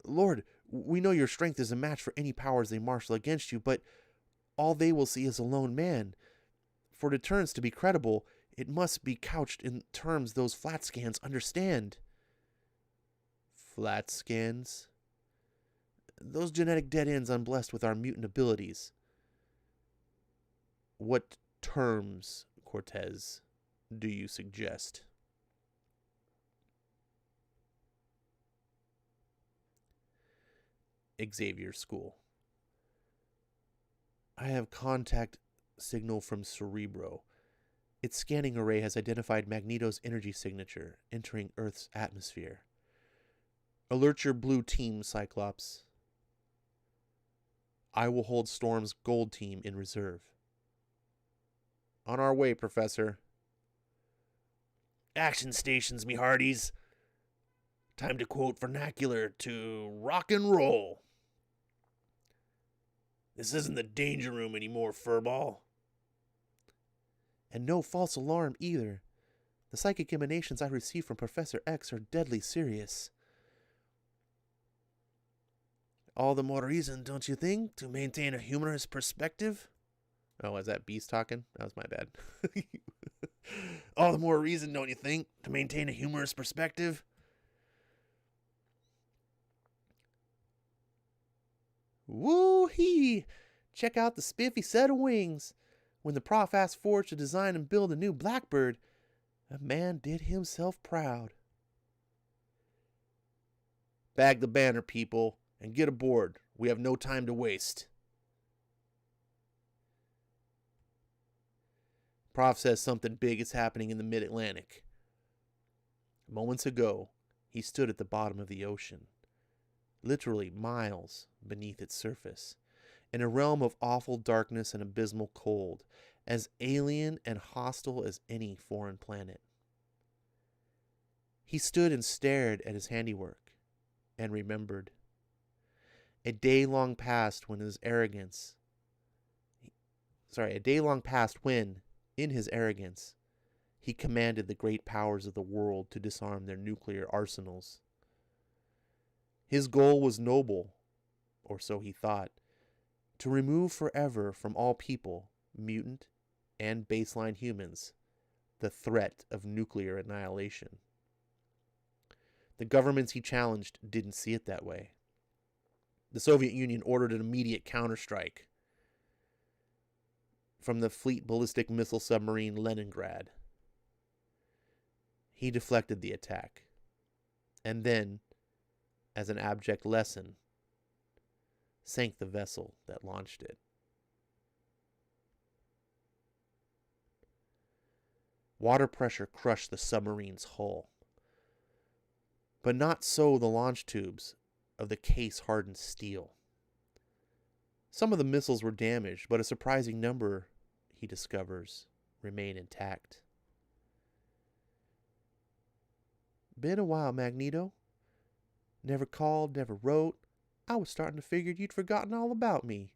Lord, we know your strength is a match for any powers they marshal against you, but all they will see is a lone man. For deterrence to be credible, it must be couched in terms those flat scans understand. Flat scans? Those genetic dead ends unblessed with our mutant abilities. What terms, Cortez, do you suggest? Xavier School. I have contact signal from Cerebro. Its scanning array has identified Magneto's energy signature entering Earth's atmosphere. Alert your blue team, Cyclops. I will hold Storm's gold team in reserve. On our way, Professor. Action stations, me hearties. Time to quote vernacular to rock and roll. This isn't the danger room anymore, Furball. And no false alarm either. The psychic emanations I receive from Professor X are deadly serious. All the more reason, don't you think, to maintain a humorous perspective? Oh, is that Beast talking? That was my bad. All the more reason, don't you think, to maintain a humorous perspective? Woo-hee! Check out the spiffy set of wings. When the prof asked Forge to design and build a new Blackbird, a man did himself proud. Bag the banner, people, and get aboard. We have no time to waste. Prof says something big is happening in the mid-Atlantic. Moments ago, he stood at the bottom of the ocean, literally miles beneath its surface, in a realm of awful darkness and abysmal cold, as alien and hostile as any foreign planet. He stood and stared at his handiwork, and remembered. A day long passed when, in his arrogance, he commanded the great powers of the world to disarm their nuclear arsenals. His goal was noble, or so he thought, to remove forever from all people, mutant and baseline humans, the threat of nuclear annihilation. The governments he challenged didn't see it that way. The Soviet Union ordered an immediate counterstrike from the fleet ballistic missile submarine Leningrad. He deflected the attack, and then, as an abject lesson, sank the vessel that launched it. Water pressure crushed the submarine's hull. But not so the launch tubes. of the case-hardened steel. Some of the missiles were damaged, but a surprising number, he discovers, remain intact. Been a while, Magneto. Never called, never wrote. I was starting to figure you'd forgotten all about me.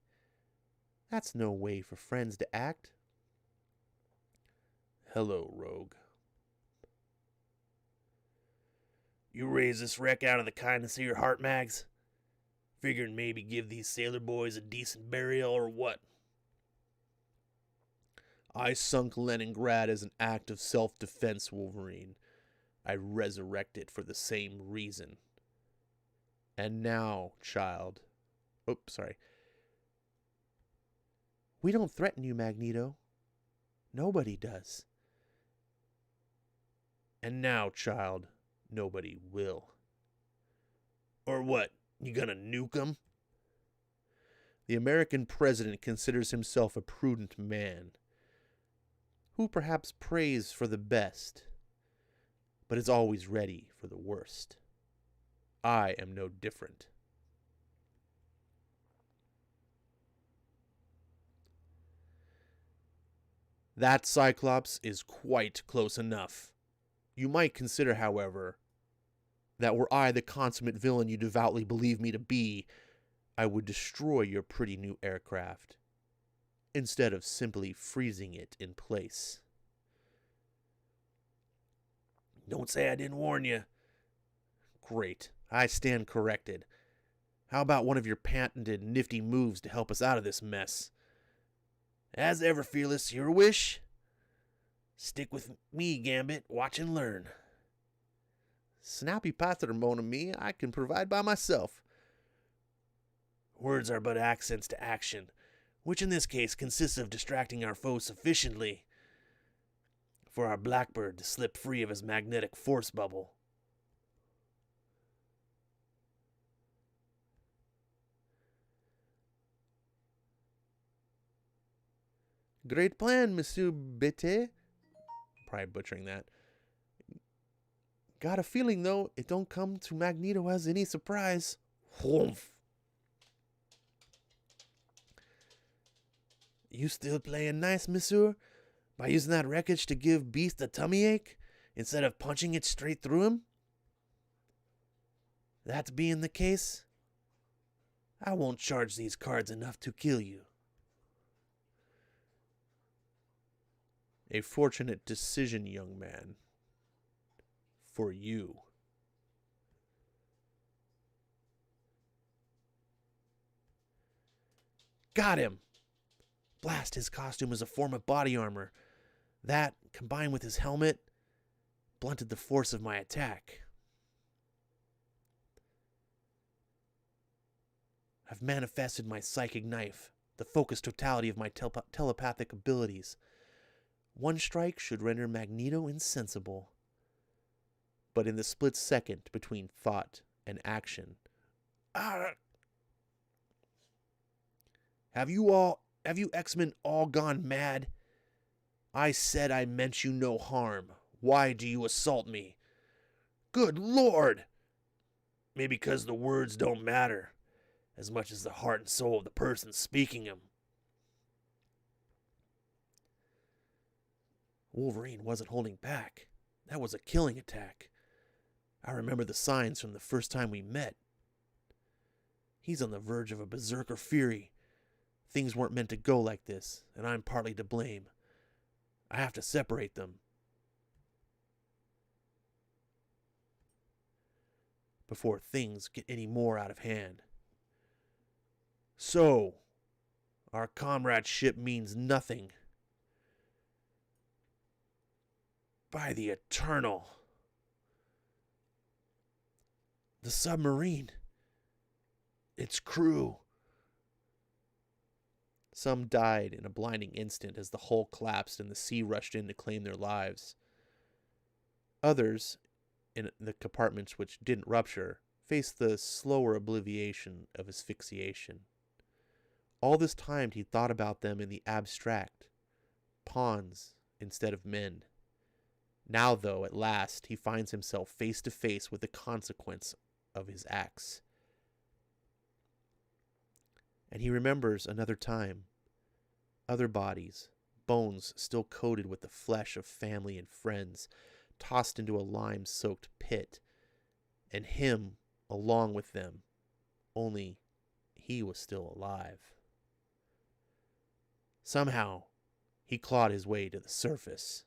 That's no way for friends to act. Hello, Rogue. You raised this wreck out of the kindness of your heart, Mags? Figuring maybe give these sailor boys a decent burial or what? I sunk Leningrad as an act of self-defense, Wolverine. I resurrect it for the same reason. And now, child. Oops, sorry. We don't threaten you, Magneto. Nobody does. And now, child, nobody will. Or what? You gonna nuke 'em? The American president considers himself a prudent man, who perhaps prays for the best, but is always ready for the worst. I am no different. That, Cyclops, is quite close enough. You might consider, however, that were I the consummate villain you devoutly believe me to be, I would destroy your pretty new aircraft, instead of simply freezing it in place. Don't say I didn't warn you. Great. I stand corrected. How about one of your patented nifty moves to help us out of this mess? As ever, Fearless, your wish? Stick with me, Gambit. Watch and learn. Snappy patter, mon ami. I can provide by myself. Words are but accents to action, which in this case consists of distracting our foe sufficiently for our Blackbird to slip free of his magnetic force bubble. Great plan, Monsieur Bete. Probably butchering that. Got a feeling, though, it don't come to Magneto as any surprise. Whoomph. You still playing nice, Monsieur? By using that wreckage to give Beast a tummy ache, instead of punching it straight through him? That being the case, I won't charge these cards enough to kill you. A fortunate decision, young man. For you. Got him! Blast, his costume is a form of body armor. That, combined with his helmet, blunted the force of my attack. I've manifested my psychic knife, the focused totality of my telepathic abilities. One strike should render Magneto insensible. But in the split second between thought and action... Have you X-Men all gone mad? I said I meant you no harm. Why do you assault me? Good Lord! Maybe because the words don't matter as much as the heart and soul of the person speaking them. Wolverine wasn't holding back. That was a killing attack. I remember the signs from the first time we met. He's on the verge of a berserker fury. Things weren't meant to go like this, and I'm partly to blame. I have to separate them. Before things get any more out of hand. So, our comradeship means nothing. By the Eternal. The submarine. Its crew. Some died in a blinding instant as the hull collapsed and the sea rushed in to claim their lives. Others, in the compartments which didn't rupture, faced the slower obliviation of asphyxiation. All this time he thought about them in the abstract, pawns instead of men. Now, though, at last, he finds himself face to face with the consequence of his acts. And he remembers another time, other bodies, bones still coated with the flesh of family and friends, tossed into a lime-soaked pit, and him along with them, only he was still alive. Somehow, he clawed his way to the surface.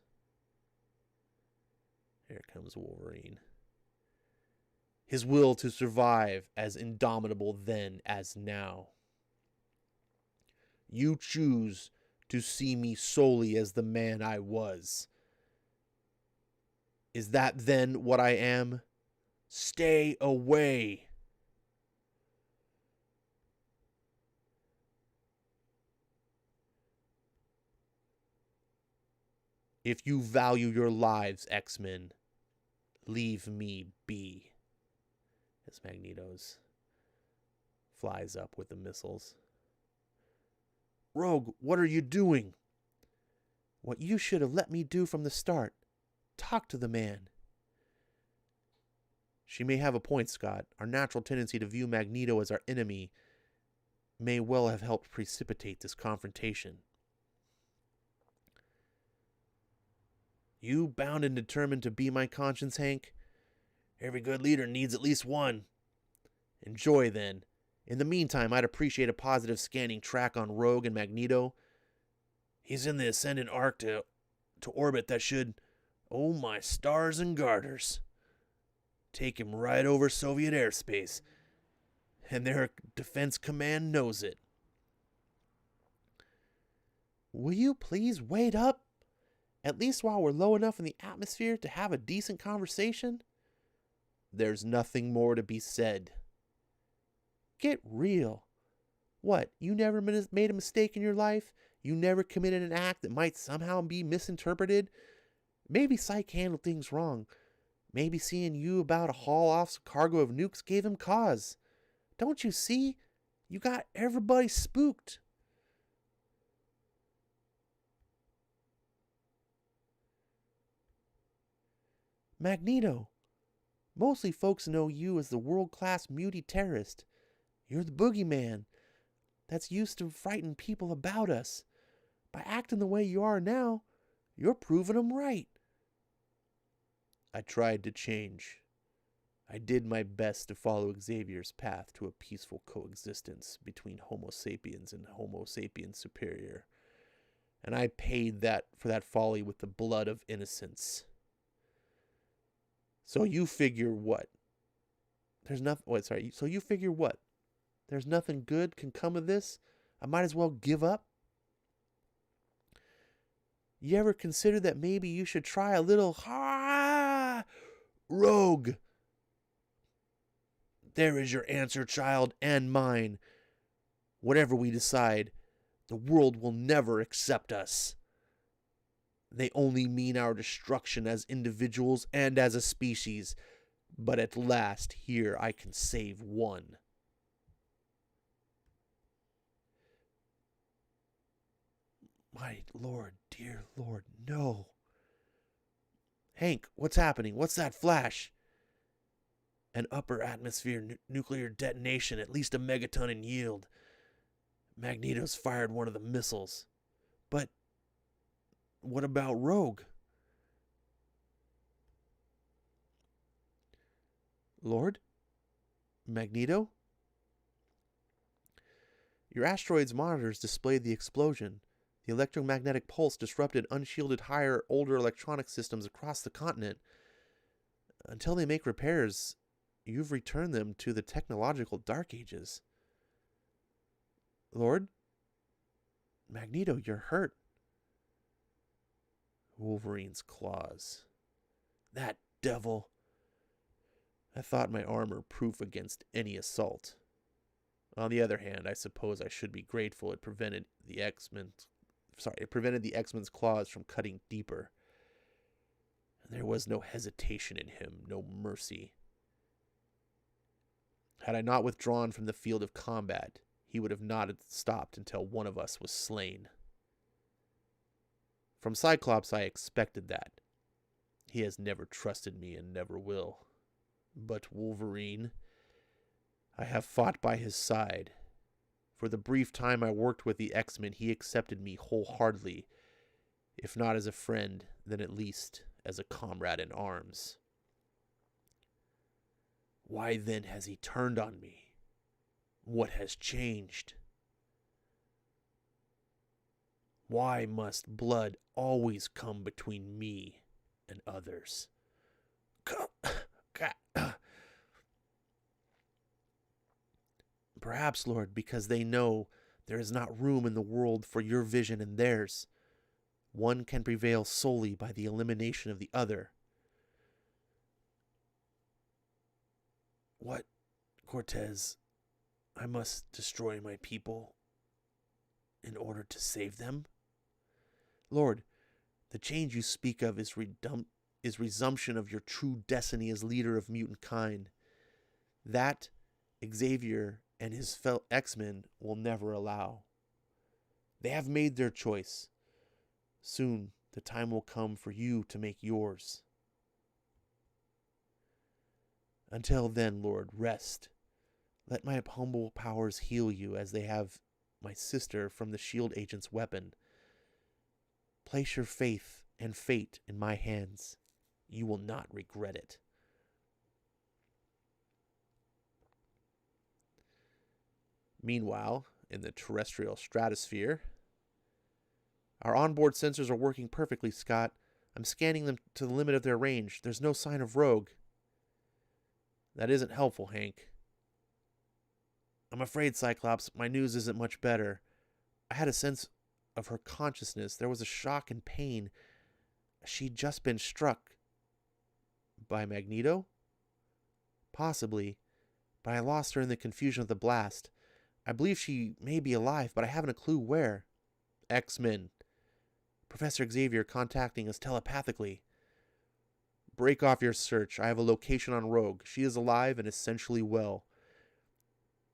Here comes Wolverine. His will to survive as indomitable then as now. You choose to see me solely as the man I was. Is that then what I am? Stay away. If you value your lives, X-Men, leave me be. As Magneto's flies up with the missiles. Rogue, what are you doing? What you should have let me do from the start. Talk to the man. She may have a point, Scott. Our natural tendency to view Magneto as our enemy may well have helped precipitate this confrontation. You bound and determined to be my conscience, Hank? Every good leader needs at least one. Enjoy, then. In the meantime, I'd appreciate a positive scanning track on Rogue and Magneto. He's in the ascendant arc to orbit that should, oh my stars and garters, take him right over Soviet airspace. And their defense command knows it. Will you please wait up? At least while we're low enough in the atmosphere to have a decent conversation? There's nothing more to be said. Get real. What, you never made a mistake in your life? You never committed an act that might somehow be misinterpreted? Maybe Psyche handled things wrong. Maybe seeing you about to haul off some cargo of nukes gave him cause. Don't you see? You got everybody spooked. Magneto. Mostly folks know you as the world-class muty terrorist. You're the boogeyman that's used to frighten people about us. By acting the way you are now, you're proving them right. I tried to change. I did my best to follow Xavier's path to a peaceful coexistence between Homo sapiens and Homo sapiens superior. And I paid for that folly with the blood of innocence. So you figure what? So you figure what? There's nothing good can come of this? I might as well give up? You ever consider that maybe you should try a little Rogue? There is your answer, child, and mine. Whatever we decide, the world will never accept us. They only mean our destruction as individuals and as a species. But at last, here I can save one. My Lord, dear Lord, no. Hank, what's happening? What's that flash? An upper atmosphere nuclear detonation, at least a megaton in yield. Magneto's fired one of the missiles. But what about Rogue? Lord? Magneto? Your asteroid's monitors displayed the explosion. The electromagnetic pulse disrupted unshielded higher, older electronic systems across the continent. Until they make repairs, you've returned them to the technological dark ages. Lord? Magneto, you're hurt. Wolverine's claws. That devil. I thought my armor proof against any assault. On the other hand, I suppose I should be grateful it prevented the X-Men's claws from cutting deeper. There was no hesitation in him, no mercy. Had I not withdrawn from the field of combat, he would have not stopped until one of us was slain. From Cyclops, I expected that. He has never trusted me and never will. But Wolverine, I have fought by his side, For the brief time I worked with the X-Men, he accepted me wholeheartedly, if not as a friend, then at least as a comrade in arms. Why then has he turned on me? What has changed? Why must blood always come between me and others? Perhaps, Lord, because they know there is not room in the world for your vision and theirs. One can prevail solely by the elimination of the other. What, Cortez? I must destroy my people in order to save them? Lord, the change you speak of is resumption of your true destiny as leader of mutant kind. That Xavier and his fellow X-Men will never allow. They have made their choice. Soon the time will come for you to make yours. Until then, Lord, rest. Let my humble powers heal you as they have my sister from the S.H.I.E.L.D. agent's weapon. Place your faith and fate in my hands. You will not regret it. Meanwhile, in the terrestrial stratosphere, our onboard sensors are working perfectly, Scott. I'm scanning them to the limit of their range. There's no sign of Rogue. That isn't helpful, Hank. I'm afraid, Cyclops, my news isn't much better. I had a sense of her consciousness. There was a shock and pain. She'd just been struck. By Magneto? Possibly, but I lost her in the confusion of the blast. I believe she may be alive, but I haven't a clue where. X-Men. Professor Xavier contacting us telepathically. Break off your search. I have a location on Rogue. She is alive and essentially well.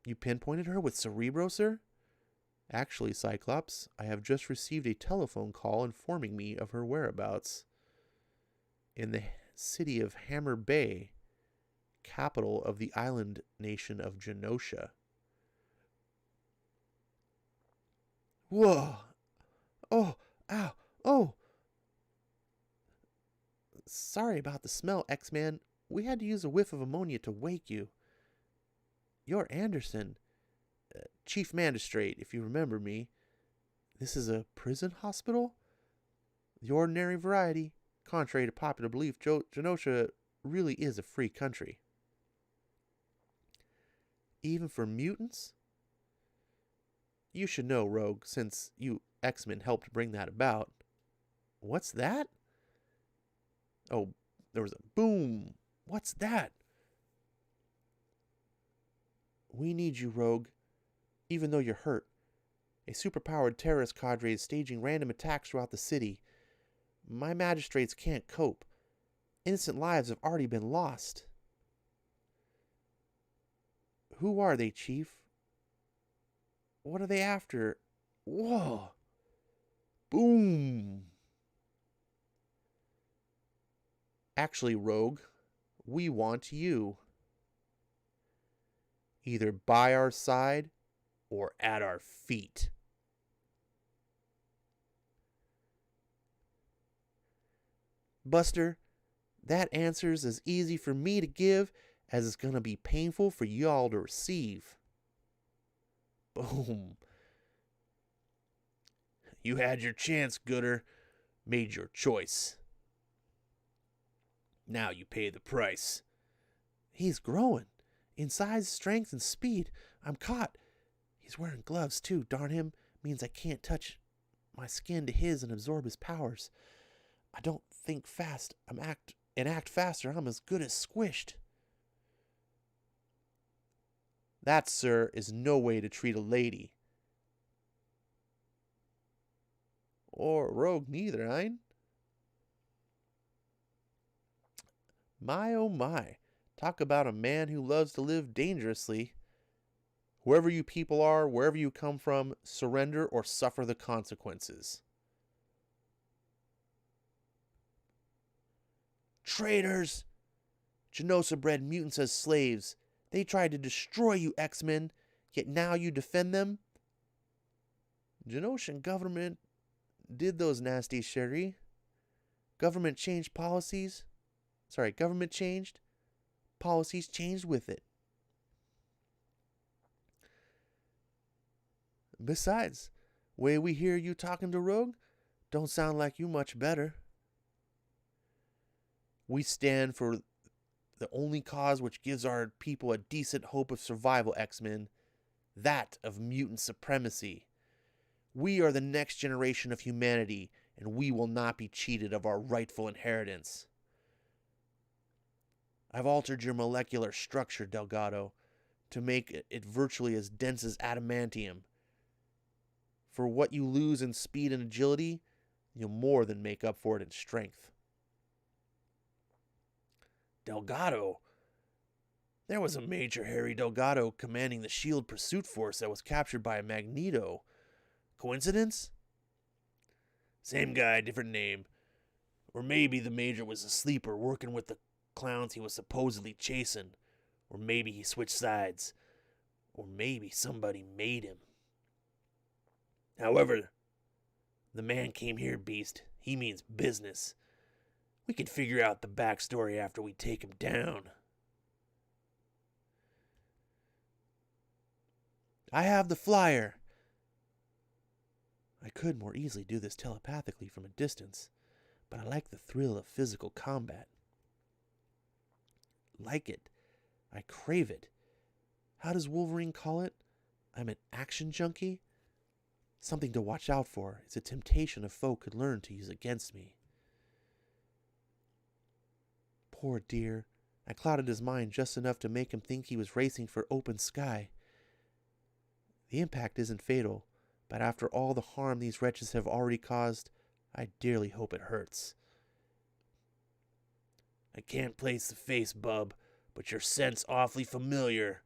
You pinpointed her with Cerebro, sir? Actually, Cyclops, I have just received a telephone call informing me of her whereabouts. In the city of Hammer Bay, capital of the island nation of Genosha. Whoa! Oh! Ow! Oh! Sorry about the smell, X-Man. We had to use a whiff of ammonia to wake you. You're Anderson, Chief Magistrate, if you remember me. This is a prison hospital? The ordinary variety. Contrary to popular belief, Genosha really is a free country. Even for mutants? You should know, Rogue, since you X-Men helped bring that about. What's that? Oh, there was a boom. What's that? We need you, Rogue. Even though you're hurt. A superpowered terrorist cadre is staging random attacks throughout the city. My magistrates can't cope. Innocent lives have already been lost. Who are they, Chief? What are they after? Whoa! Boom! Actually, Rogue, we want you. Either by our side or at our feet. Buster, that answer's as easy for me to give as it's gonna be painful for y'all to receive. Boom. You had your chance, Gooder. Made your choice. Now you pay the price. He's growing. In size, strength, and speed. I'm caught. He's wearing gloves, too. Darn him. Means I can't touch my skin to his and absorb his powers. I don't think fast. Act faster. I'm as good as squished. That, sir, is no way to treat a lady. Or a rogue neither, hein? My, oh my. Talk about a man who loves to live dangerously. Whoever you people are, wherever you come from, surrender or suffer the consequences. Traitors! Genosha bred mutants as slaves. They tried to destroy you, X-Men, yet now you defend them? Genoshan government did those nasty sherry. Government changed policies. Sorry, government changed. Policies changed with it. Besides, way we hear you talking to Rogue, don't sound like you much better. We stand for the only cause which gives our people a decent hope of survival, X-Men. That of mutant supremacy. We are the next generation of humanity, and we will not be cheated of our rightful inheritance. I've altered your molecular structure, Delgado, to make it virtually as dense as adamantium. For what you lose in speed and agility, you'll more than make up for it in strength. Delgado? There was a Major Harry Delgado commanding the SHIELD pursuit force that was captured by a Magneto. Coincidence? Same guy, different name. Or maybe the Major was a sleeper working with the clowns he was supposedly chasing. Or maybe he switched sides. Or maybe somebody made him. However, the man came here, Beast. He means business. We can figure out the backstory after we take him down. I have the flyer. I could more easily do this telepathically from a distance, but I like the thrill of physical combat. Like it. I crave it. How does Wolverine call it? I'm an action junkie? Something to watch out for. It's a temptation a foe could learn to use against me. Poor dear. I clouded his mind just enough to make him think he was racing for open sky. The impact isn't fatal, but after all the harm these wretches have already caused, I dearly hope it hurts. I can't place the face, bub, but your scent's awfully familiar.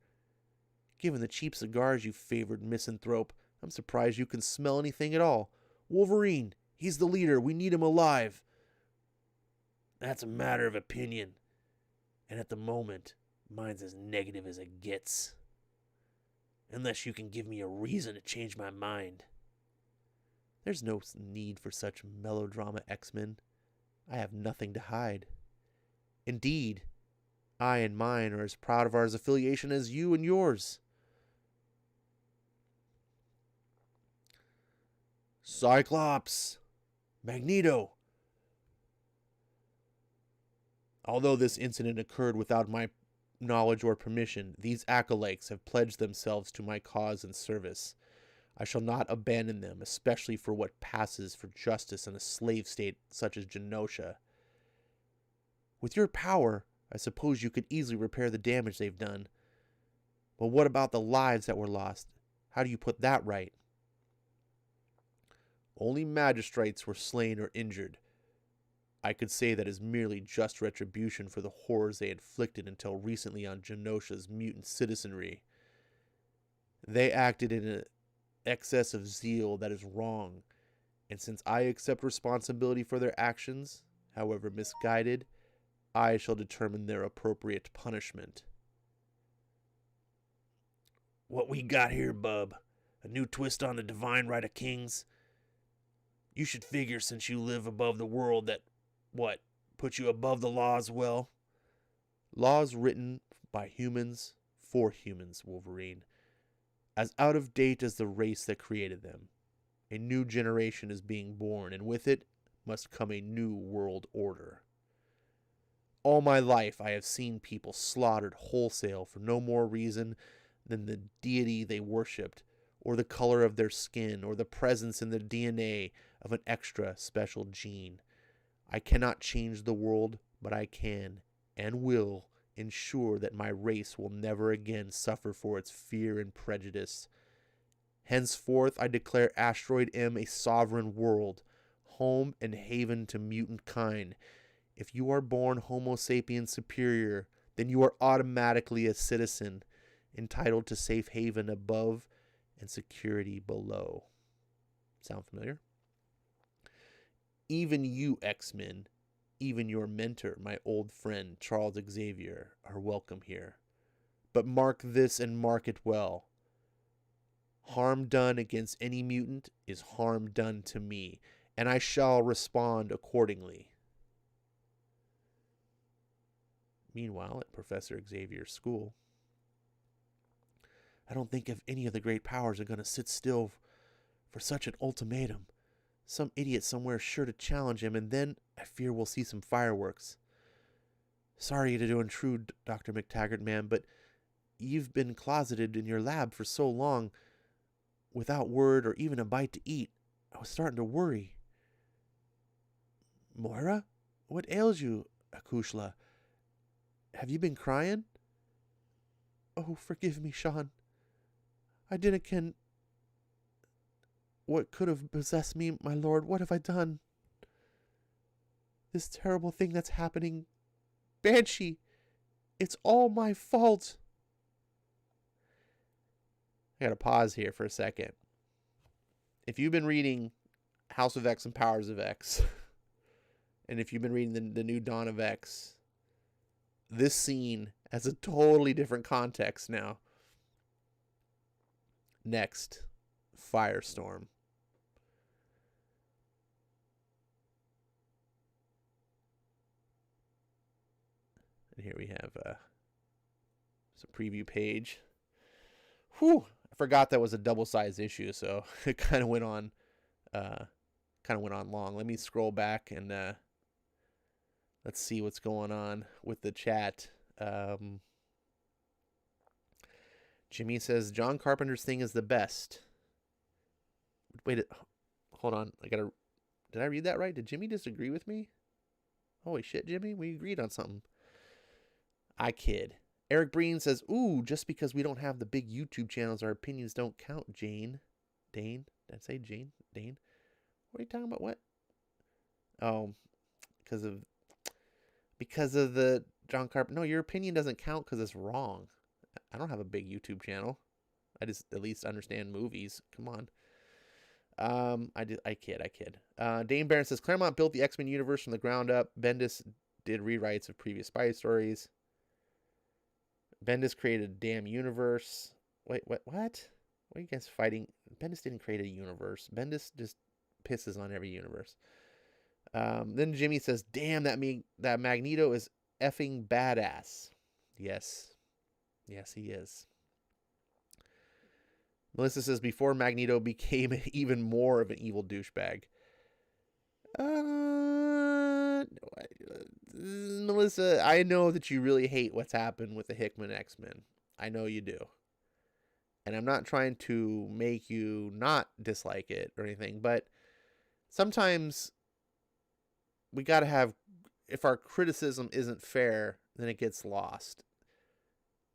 Given the cheap cigars you favored, misanthrope, I'm surprised you can smell anything at all. Wolverine, he's the leader. We need him alive. That's a matter of opinion. And at the moment, mine's as negative as it gets. Unless you can give me a reason to change my mind. There's no need for such melodrama, X-Men. I have nothing to hide. Indeed, I and mine are as proud of our affiliation as you and yours. Cyclops! Magneto! Although this incident occurred without my knowledge or permission, these acolytes have pledged themselves to my cause and service. I shall not abandon them, especially for what passes for justice in a slave state such as Genosha. With your power, I suppose you could easily repair the damage they've done. But what about the lives that were lost? How do you put that right? Only magistrates were slain or injured. I could say that is merely just retribution for the horrors they inflicted until recently on Genosha's mutant citizenry. They acted in an excess of zeal that is wrong, and since I accept responsibility for their actions, however misguided, I shall determine their appropriate punishment. What we got here, bub? A new twist on the divine right of kings? You should figure, since you live above the world, that, put you above the law as well? Laws written by humans for humans, Wolverine. As out of date as the race that created them. A new generation is being born, and with it must come a new world order. All my life I have seen people slaughtered wholesale for no more reason than the deity they worshipped, or the color of their skin, or the presence in the DNA of an extra special gene. I cannot change the world, but I can, and will, ensure that my race will never again suffer for its fear and prejudice. Henceforth I declare Asteroid M a sovereign world, home and haven to mutant kind. If you are born Homo sapiens superior, then you are automatically a citizen, entitled to safe haven above and security below. Sound familiar? Even you, X-Men, even your mentor, my old friend Charles Xavier, are welcome here. But mark this and mark it well. Harm done against any mutant is harm done to me, and I shall respond accordingly. Meanwhile, at Professor Xavier's school, I don't think if any of the great powers are going to sit still for such an ultimatum. Some idiot somewhere is sure to challenge him, and then I fear we'll see some fireworks. Sorry to intrude, Dr. McTaggart, man, but you've been closeted in your lab for so long, without word or even a bite to eat. I was starting to worry. Moira? What ails you, Akushla? Have you been crying? Oh, forgive me, Sean. I didn't ken what could have possessed me, my lord. What have I done? This terrible thing that's happening. Banshee, it's all my fault. I gotta pause here for a second. If you've been reading House of X and Powers of X, and if you've been reading the new Dawn of X, this scene has a totally different context now. Next, Firestorm. And here we have some preview page. Whew! I forgot that was a double-sized issue, so it kind of went on long. Let me scroll back and let's see what's going on with the chat. Jimmy says John Carpenter's thing is the best. Wait, hold on. Did I read that right? Did Jimmy disagree with me? Holy shit, Jimmy, we agreed on something. I kid. Eric Breen says, ooh, just because we don't have the big YouTube channels, our opinions don't count, Dane. Did I say Jane? Dane? What are you talking about? What? Oh, because of the John Carpenter. No, your opinion doesn't count because it's wrong. I don't have a big YouTube channel. I just at least understand movies. Come on. I kid. Dane Barron says Claremont built the X-Men universe from the ground up. Bendis did rewrites of previous spy stories. Bendis created a damn universe. Wait, what? What are you guys fighting? Bendis didn't create a universe. Bendis just pisses on every universe. Then Jimmy says, damn, that Magneto is effing badass. Yes, he is. Melissa says, before Magneto became even more of an evil douchebag. Melissa, I know that you really hate what's happened with the Hickman X-Men. I know you do. And I'm not trying to make you not dislike it or anything, but sometimes we got to have, if our criticism isn't fair, then it gets lost.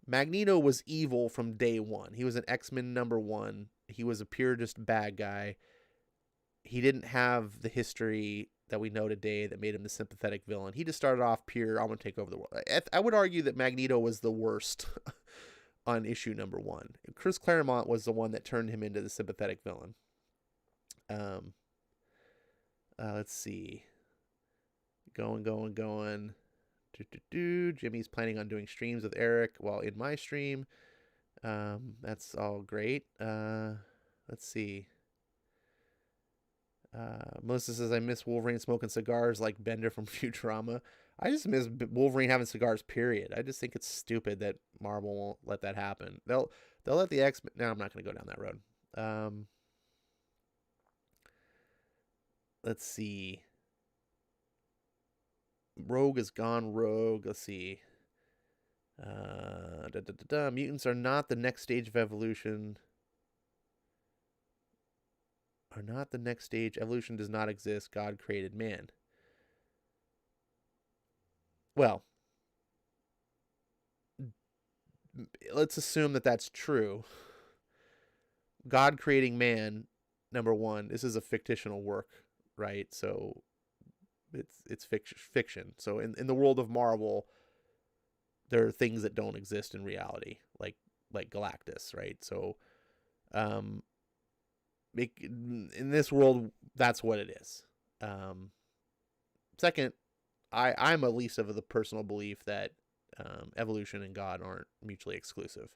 Magneto was evil from day one. He was an X-Men #1. He was a pure just bad guy. He didn't have the history that we know today that made him the sympathetic villain. He just started off pure, I'm going to take over the world. I would argue that Magneto was the worst on issue #1. Chris Claremont was the one that turned him into the sympathetic villain. Let's see. Going. Jimmy's planning on doing streams with Eric while in my stream. That's all great. Let's see. Melissa says, I miss Wolverine smoking cigars like Bender from Futurama. I just miss Wolverine having cigars, period. I just think it's stupid that Marvel won't let that happen. They'll let the X-Men... No, I'm not going to go down that road. Let's see. Rogue is gone rogue. Let's see. Mutants are not the next stage of evolution. Evolution does not exist. God created man. Well, let's assume that that's true. God creating man, #1. This is a fictional work, right? So it's fiction. So in the world of Marvel, there are things that don't exist in reality, like Galactus, right? So, in this world, that's what it is. Second, I'm at least of the personal belief that evolution and God aren't mutually exclusive.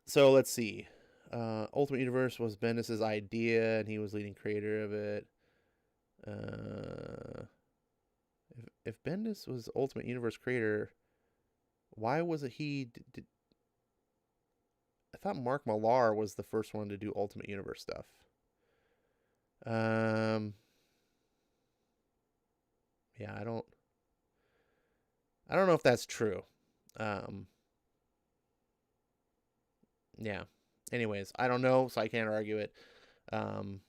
So let's see. Ultimate Universe was Bendis's idea, and he was leading creator of it. If Bendis was Ultimate Universe creator, why was it he? I thought Mark Millar was the first one to do Ultimate Universe stuff. Yeah, I don't know if that's true. Um, yeah. Anyways, I don't know, so I can't argue it. Um,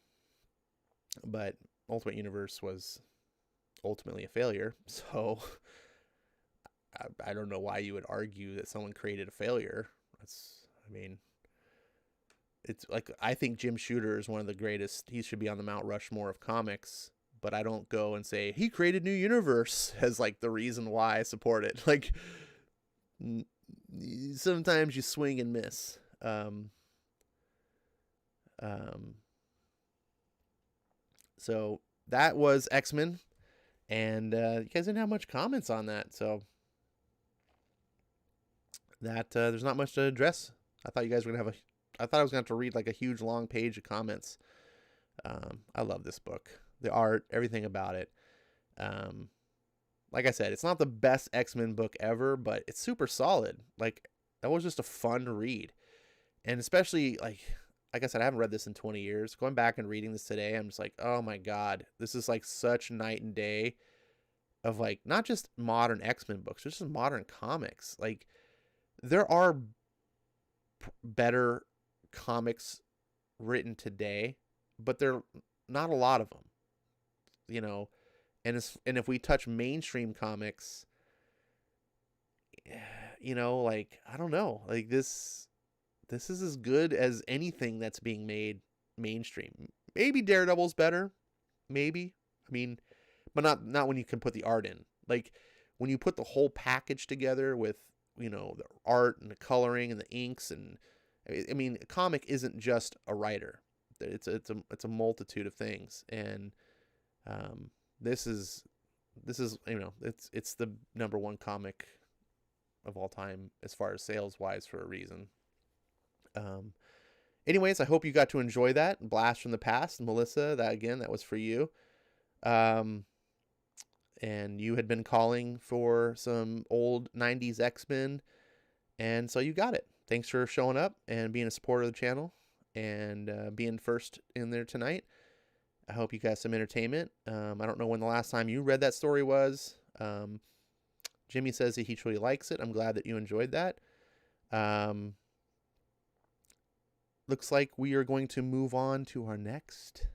but Ultimate Universe was ultimately a failure, so I don't know why you would argue that someone created a failure. I mean, it's like I think Jim Shooter is one of the greatest. He should be on the Mount Rushmore of comics, but I don't go and say he created New Universe as like the reason why I support it. Like sometimes you swing and miss. Um, so that was X-Men, and you guys didn't have much comments on that, so that there's not much to address. I thought you guys were gonna have I thought I was gonna have to read like a huge long page of comments. I love this book, the art, everything about it. Like I said, it's not the best X-Men book ever, but it's super solid. Like that was just a fun read, and especially like I said, I haven't read this in 20 years. Going back and reading this today, I'm just like, oh my god, this is like such night and day of like not just modern X-Men books, just modern comics. Like there are better comics written today, but there are not a lot of them, you know. And if we touch mainstream comics, you know, like I don't know, like this is as good as anything that's being made mainstream. Maybe Daredevil's better, maybe. I mean, but not when you can put the art in. Like when you put the whole package together with, you know, the art and the coloring and the inks, and I mean, a comic isn't just a writer. It's a multitude of things, and um, this is you know, it's the number one comic of all time as far as sales wise for a reason. Um, Anyways, I hope you got to enjoy that blast from the past, Melissa. That was for you. Um, and you had been calling for some old 90s X-Men, and so you got it. Thanks for showing up and being a supporter of the channel, and being first in there tonight. I hope you got some entertainment. I don't know when the last time you read that story was. Jimmy says that he truly likes it. I'm glad that you enjoyed that. Looks like we are going to move on to our next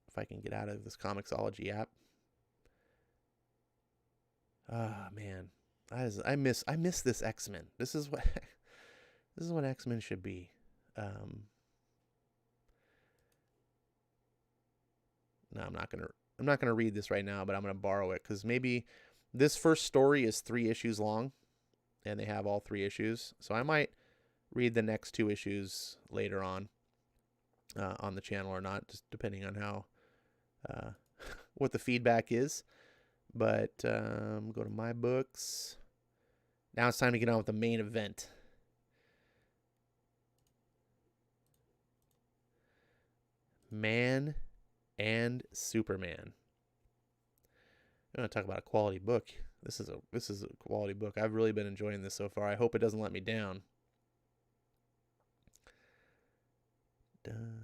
if I can get out of this Comixology app. Ah, man. I miss this X-Men. This is what this is what X-Men should be. No, I'm not gonna read this right now, but I'm gonna borrow it because maybe this first story is 3 issues long, and they have all 3 issues. So I might read the next 2 issues later on the channel or not, just depending on how what the feedback is. But go to my books. Now it's time to get on with the main event. Man and Superman. I'm going to talk about a quality book. This is a quality book. I've really been enjoying this so far. I hope it doesn't let me down. Dun,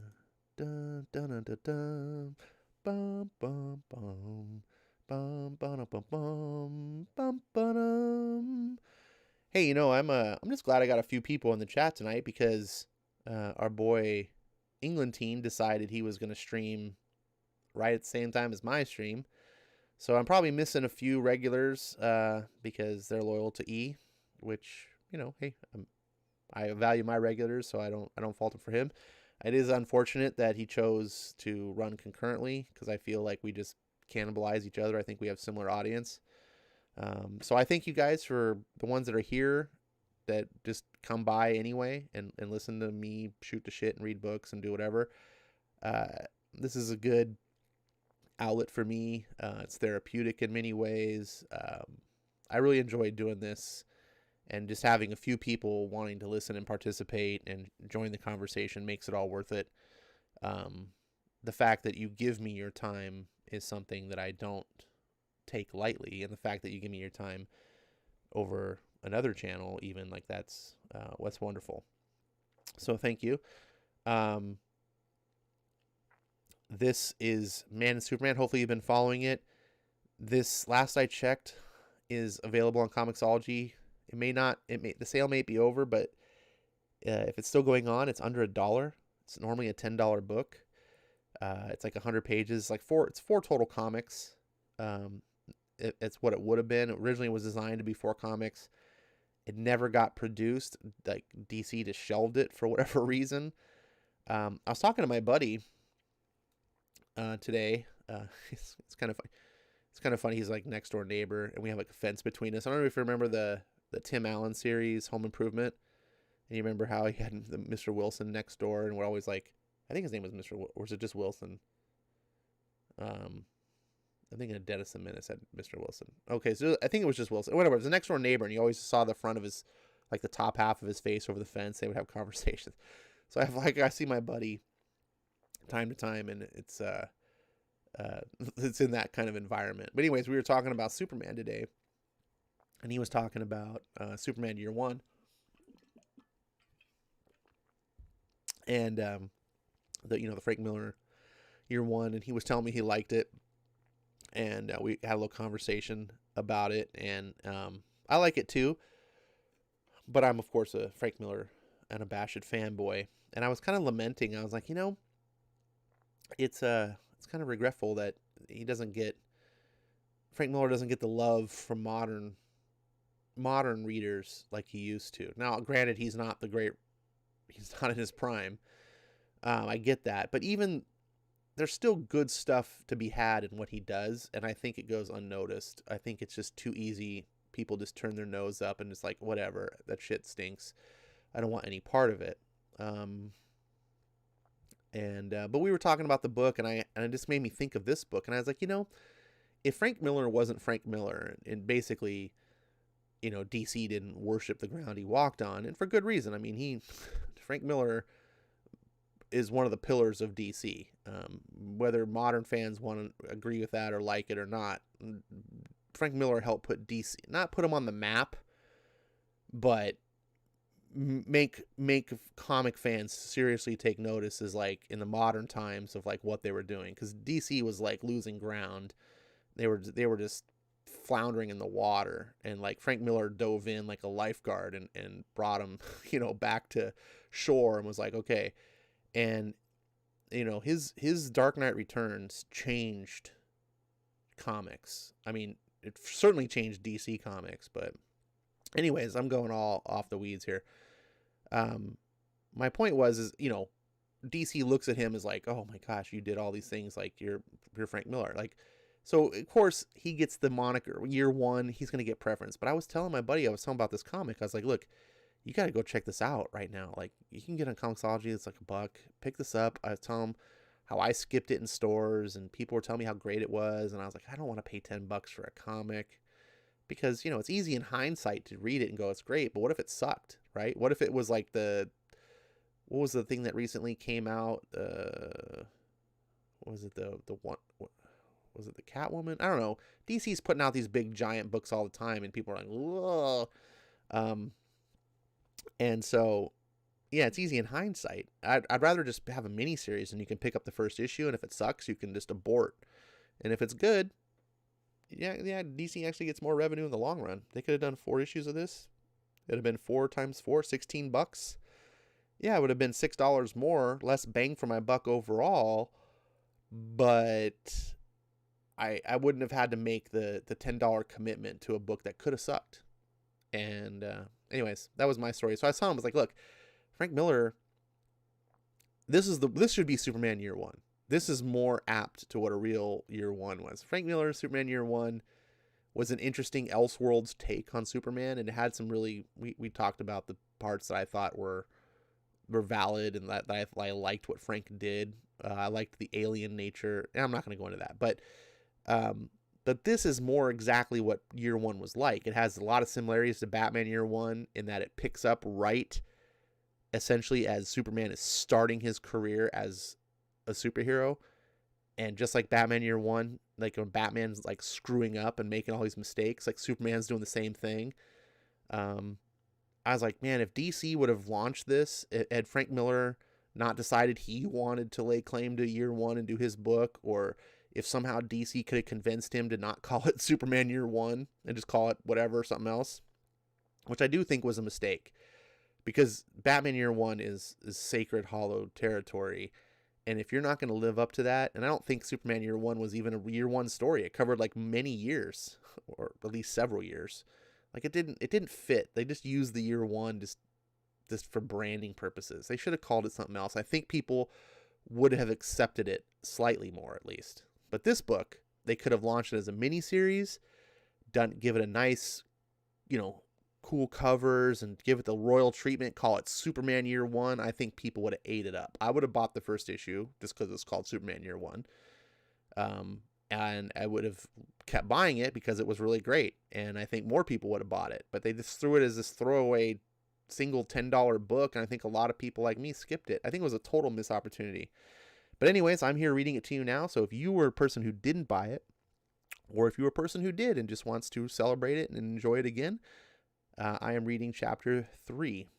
dun, dun, dun, dun, dun. Bum, bum, bum. Bum, bum, bum, bum, bum, bum. Hey, you know, I'm just glad I got a few people in the chat tonight because our boy England Teen decided he was going to stream right at the same time as my stream. So I'm probably missing a few regulars because they're loyal to E, which, you know, hey, I value my regulars, so I don't fault him for him. It is unfortunate that he chose to run concurrently because I feel like we just cannibalize each other. I think we have similar audience. So I thank you guys for the ones that are here that just come by anyway and listen to me shoot the shit and read books and do whatever. This is a good outlet for me. It's therapeutic in many ways. I really enjoy doing this, and just having a few people wanting to listen and participate and join the conversation makes it all worth it. The fact that you give me your time is something that I don't take lightly, and the fact that you give me your time over another channel, even, like, that's what's wonderful. So thank you. This is Man and Superman. Hopefully you've been following it. This, last I checked, is available on Comixology. The sale may be over, but if it's still going on, it's under $1. It's normally a $10 book. It's like 100 pages, it's 4 total comics. It's what it would have been. It originally was designed to be 4 comics. It never got produced. Like, DC just shelved it for whatever reason. I was talking to my buddy today. It's kind of funny. It's kind of funny. He's like next door neighbor, and we have like a fence between us. I don't know if you remember the Tim Allen series, Home Improvement. And you remember how he had the Mr. Wilson next door, and we're always like, I think his name was or was it just Wilson? I'm thinking of Dennis the Menace had Mr. Wilson. Okay, so I think it was just Wilson. Whatever. It was the next door neighbor, and you always saw the front of his, like the top half of his face over the fence. They would have conversations. So I see my buddy time to time, and it's in that kind of environment. But anyways, we were talking about Superman today, and he was talking about Superman Year One, and the Frank Miller Year One, and he was telling me he liked it, and we had a little conversation about it, and I like it too, but I'm of course a Frank Miller unabashed fanboy, and I was kind of lamenting. I was like, it's kind of regretful that Frank Miller doesn't get the love from modern readers like he used to. Now, granted, he's not in his prime. I get that, but even there's still good stuff to be had in what he does, and I think it goes unnoticed. I think it's just too easy. People just turn their nose up and it's like, whatever, that shit stinks. I don't want any part of it. But we were talking about the book, and it just made me think of this book, and I was like, if Frank Miller wasn't Frank Miller, and basically, DC didn't worship the ground he walked on, and for good reason. I mean, Frank Miller is one of the pillars of DC. Whether modern fans want to agree with that or like it or not, Frank Miller helped put DC, not put him on the map, but make comic fans seriously take notice, as like in the modern times of like what they were doing, because DC was like losing ground. They were just floundering in the water, and like Frank Miller dove in like a lifeguard and brought him back to shore, and was like, okay. And his Dark Knight Returns changed comics. I mean, it certainly changed DC Comics, but anyways, I'm going all off the weeds here. My point is DC looks at him as like, oh my gosh, you did all these things, like you're Frank Miller. Like, so of course he gets the moniker Year One, he's going to get preference. But I was telling my buddy, I was telling about this comic, I was like, look, you got to go check this out right now. Like, you can get on Comixology, it's like $1. Pick this up. I was telling him how I skipped it in stores, and people were telling me how great it was, and I was like, I don't want to pay $10 for a comic, because it's easy in hindsight to read it and go, it's great, but what if it sucked, right? What if it was like what was the thing that recently came out? Was it the one? Was it the Catwoman? I don't know. DC's putting out these big giant books all the time, and people are like, whoa. And so, yeah, it's easy in hindsight. I'd rather just have a mini series, and you can pick up the first issue, and if it sucks, you can just abort. And if it's good, yeah, DC actually gets more revenue in the long run. They could have done 4 issues of this. It'd have been 4 times 4, $16. Yeah, it would have been $6 more, less bang for my buck overall, but I wouldn't have had to make the $10 commitment to a book that could have sucked. And anyways, that was my story. So I saw him, I was like, look, Frank Miller, this should be Superman Year One. This is more apt to what a real Year One was. Frank Miller, Superman Year One, was an interesting Elseworlds take on Superman, and it had some really, we talked about the parts that I thought were valid, and that I liked what Frank did. I liked the alien nature, and I'm not going to go into that, but this is more exactly what Year One was like. It has a lot of similarities to Batman Year One in that it picks up right essentially as Superman is starting his career as a superhero. And just like Batman Year One, like when Batman's like screwing up and making all these mistakes, like Superman's doing the same thing. Um, I was like, man, if DC would have launched this, had Frank Miller not decided he wanted to lay claim to Year One and do his book, or if somehow DC could have convinced him to not call it Superman Year One and just call it whatever, something else, which I do think was a mistake, because Batman Year One is sacred hollow territory. And if you're not going to live up to that, and I don't think Superman Year One was even a Year One story. It covered like many years, or at least several years. Like it didn't fit. They just used the Year One just for branding purposes. They should have called it something else. I think people would have accepted it slightly more, at least. But this book, they could have launched it as a mini series, give it a nice, cool covers, and give it the royal treatment, call it Superman Year One. I think people would have ate it up. I would have bought the first issue just because it's called Superman Year One. And I would have kept buying it because it was really great. And I think more people would have bought it. But they just threw it as this throwaway single $10 book. And I think a lot of people like me skipped it. I think it was a total missed opportunity. But anyways, I'm here reading it to you now. So if you were a person who didn't buy it, or if you were a person who did and just wants to celebrate it and enjoy it again, I am reading chapter 3.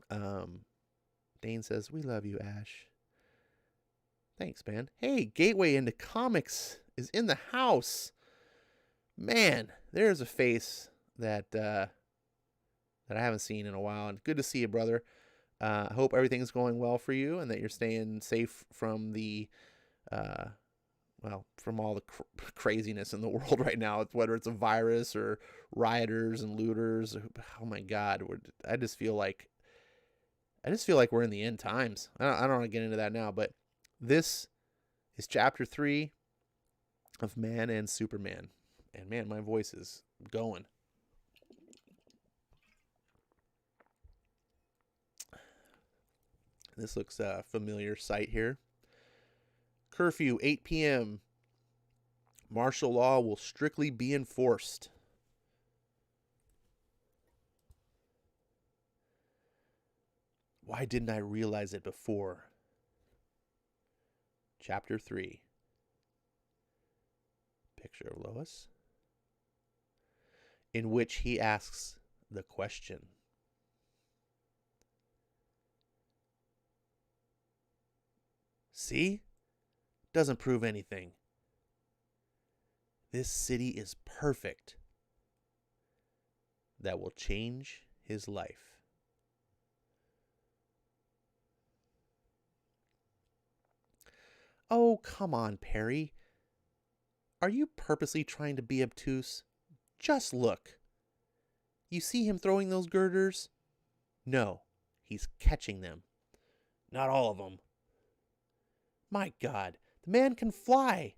Dane says, "We love you, Ash." Thanks, man. Hey, Gateway into Comics is in the house. Man, there's a face that I haven't seen in a while. And good to see you, brother. I hope everything's going well for you and that you're staying safe from the, from all the craziness in the world right now, whether it's a virus or rioters and looters. Oh my God, I just feel like we're in the end times. I don't want to get into that now, but this is chapter 3 of Man and Superman. And man, my voice is going. This looks a familiar sight here. Curfew, 8 p.m. Martial law will strictly be enforced. Why didn't I realize it before? Chapter 3. Picture of Lois, in which he asks the question. See? Doesn't prove anything. This city is perfect. That will change his life. Oh, come on, Perry. Are you purposely trying to be obtuse? Just look. You see him throwing those girders? No, he's catching them. Not all of them. My God, the man can fly.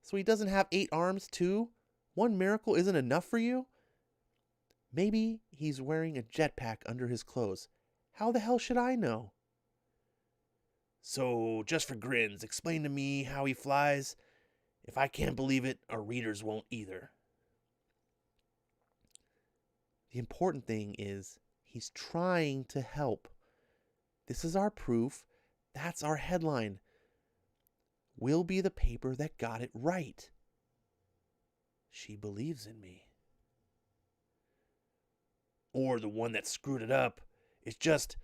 So he doesn't have 8 arms too? One miracle isn't enough for you? Maybe he's wearing a jetpack under his clothes. How the hell should I know? So, just for grins, explain to me how he flies. If I can't believe it, our readers won't either. The important thing is he's trying to help. This is our proof. That's our headline. We'll be the paper that got it right. She believes in me. Or the one that screwed it up. It's just,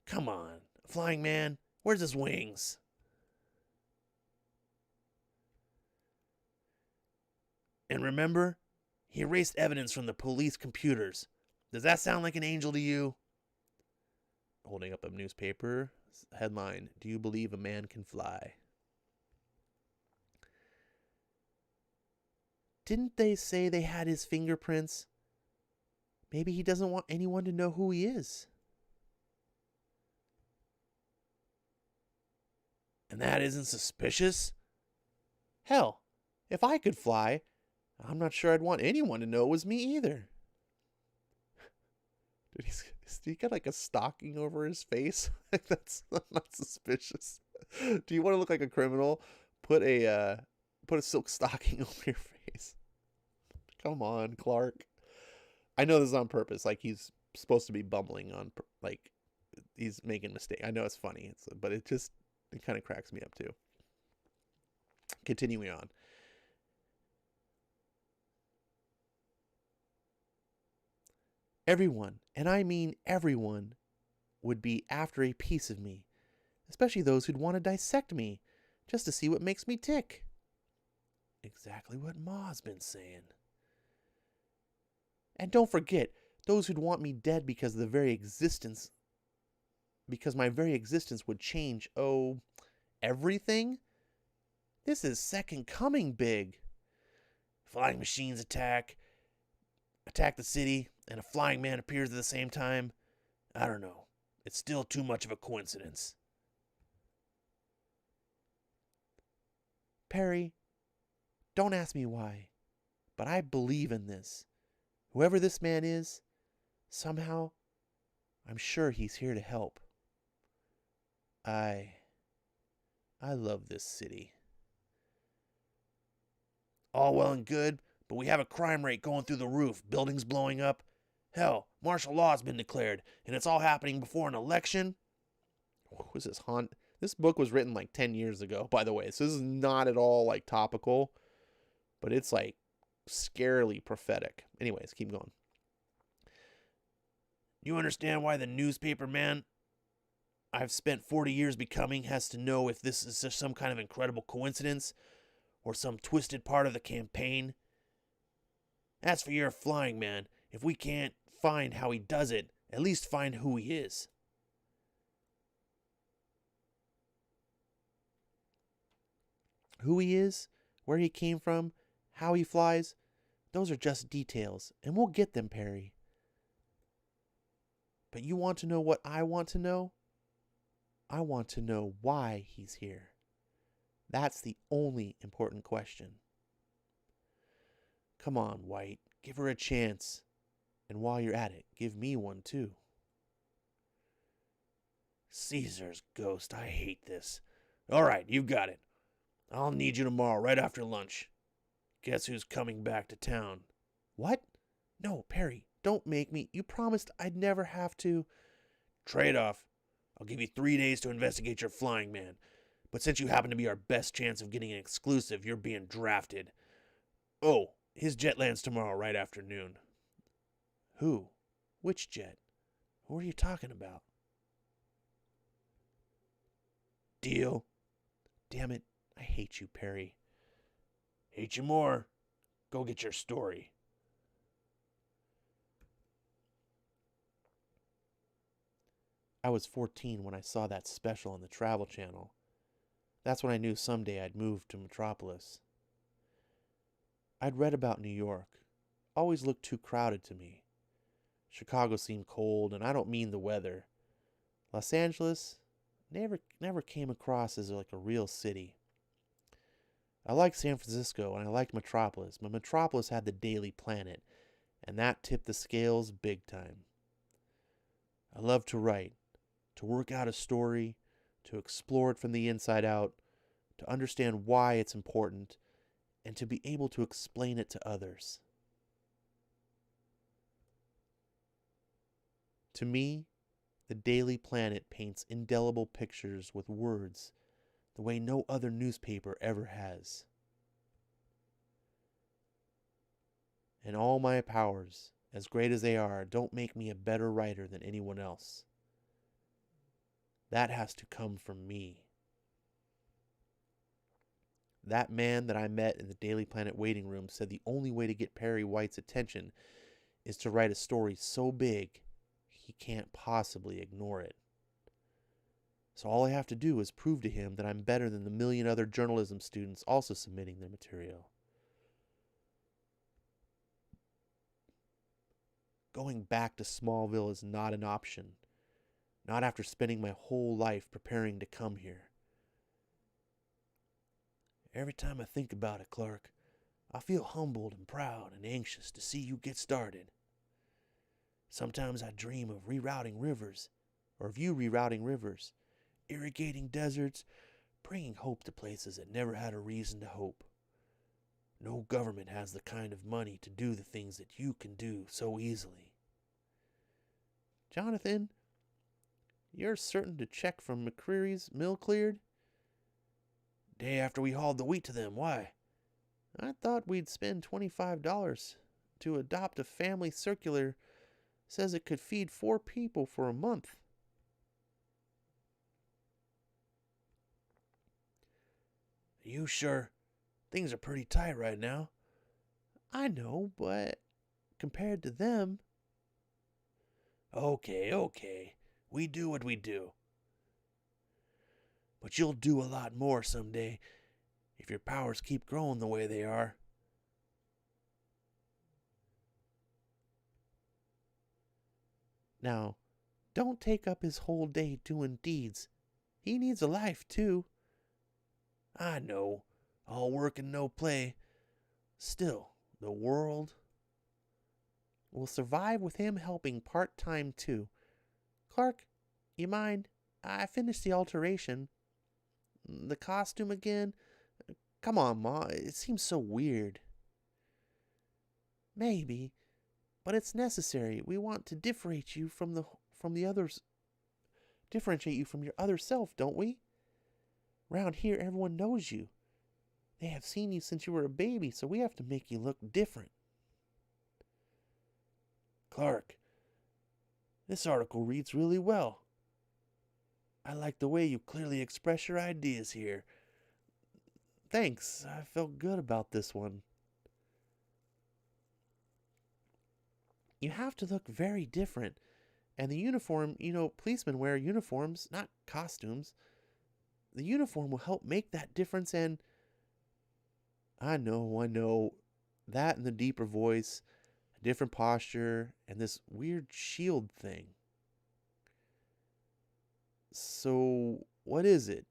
come on, flying man, where's his wings? And remember, he erased evidence from the police computers. Does that sound like an angel to you? Holding up a newspaper. Headline, "Do you believe a man can fly?" Didn't they say they had his fingerprints? Maybe he doesn't want anyone to know who he is. And that isn't suspicious? Hell, if I could fly, I'm not sure I'd want anyone to know it was me either. Dude, he got like a stocking over his face. That's not suspicious. Do you want to look like a criminal? Put a silk stocking over your face. Come on, Clark. I know this is on purpose. Like he's supposed to be bumbling on, like he's making a mistake. I know it's funny, but it kind of cracks me up too. Continuing on. Everyone, and I mean everyone, would be after a piece of me, especially those who'd want to dissect me, just to see what makes me tick. Exactly what Ma's been saying. And don't forget, those who'd want me dead because my very existence would change, everything? This is second coming big. Flying machines attack the city, and a flying man appears at the same time. I don't know. It's still too much of a coincidence. Perry, don't ask me why, but I believe in this. Whoever this man is, somehow, I'm sure he's here to help. I love this city. All well and good, but we have a crime rate going through the roof, buildings blowing up. Hell, martial law's been declared, and it's all happening before an election. What was this haunt? This book was written like 10 years ago, by the way. So this is not at all like topical, but it's like scarily prophetic. Anyways, keep going. You understand why the newspaper man I've spent 40 years becoming has to know if this is just some kind of incredible coincidence or some twisted part of the campaign? As for your flying man, if we can't find how he does it, at least find who he is. Who he is, where he came from, how he flies, those are just details, and we'll get them, Perry. But you want to know what I want to know? I want to know why he's here. That's the only important question. Come on, White, give her a chance. And while you're at it, give me one too. Caesar's ghost, I hate this. All right, you've got it. I'll need you tomorrow right after lunch. Guess who's coming back to town? What? No, Perry, don't make me. You promised I'd never have to. Trade-off. I'll give you 3 days to investigate your flying man. But since you happen to be our best chance of getting an exclusive, you're being drafted. Oh, his jet lands tomorrow right after noon. Who? Which jet? What are you talking about? Deal? Damn it, I hate you, Perry. Hate you more. Go get your story. I was 14 when I saw that special on the Travel Channel. That's when I knew someday I'd move to Metropolis. I'd read about New York. Always looked too crowded to me. Chicago seemed cold, and I don't mean the weather. Los Angeles never came across as like a real city. I liked San Francisco and I liked Metropolis, but Metropolis had the Daily Planet, and that tipped the scales big time. I love to write, to work out a story, to explore it from the inside out, to understand why it's important, and to be able to explain it to others. To me, the Daily Planet paints indelible pictures with words the way no other newspaper ever has. And all my powers, as great as they are, don't make me a better writer than anyone else. That has to come from me. That man that I met in the Daily Planet waiting room said the only way to get Perry White's attention is to write a story so big he can't possibly ignore it. So all I have to do is prove to him that I'm better than the million other journalism students also submitting their material. Going back to Smallville is not an option. Not after spending my whole life preparing to come here. Every time I think about it, Clark, I feel humbled and proud and anxious to see you get started. Sometimes I dream of rerouting rivers, or of you rerouting rivers, irrigating deserts, bringing hope to places that never had a reason to hope. No government has the kind of money to do the things that you can do so easily. Jonathan, you're certain to check from McCreary's mill cleared? Day after we hauled the wheat to them, why? I thought we'd spend $25 to adopt a family circular. Says it could feed 4 people for a month. Are you sure? Things are pretty tight right now. I know, but compared to them... Okay. We do what we do. But you'll do a lot more someday if your powers keep growing the way they are. Now, don't take up his whole day doing deeds. He needs a life, too. I know. All work and no play. Still, the world will survive with him helping part-time, too. Clark, you mind? I finished the alteration. The costume again? Come on, Ma. It seems so weird. Maybe, but it's necessary. We want to differentiate you from the others. Differentiate you from your other self, don't we? Round here, everyone knows you. They have seen you since you were a baby, so we have to make you look different. Clark, this article reads really well. I like the way you clearly express your ideas here. Thanks. I felt good about this one. You have to look very different. And the uniform, policemen wear uniforms, not costumes. The uniform will help make that difference, and... I know. That and the deeper voice, a different posture, and this weird shield thing. So, what is it?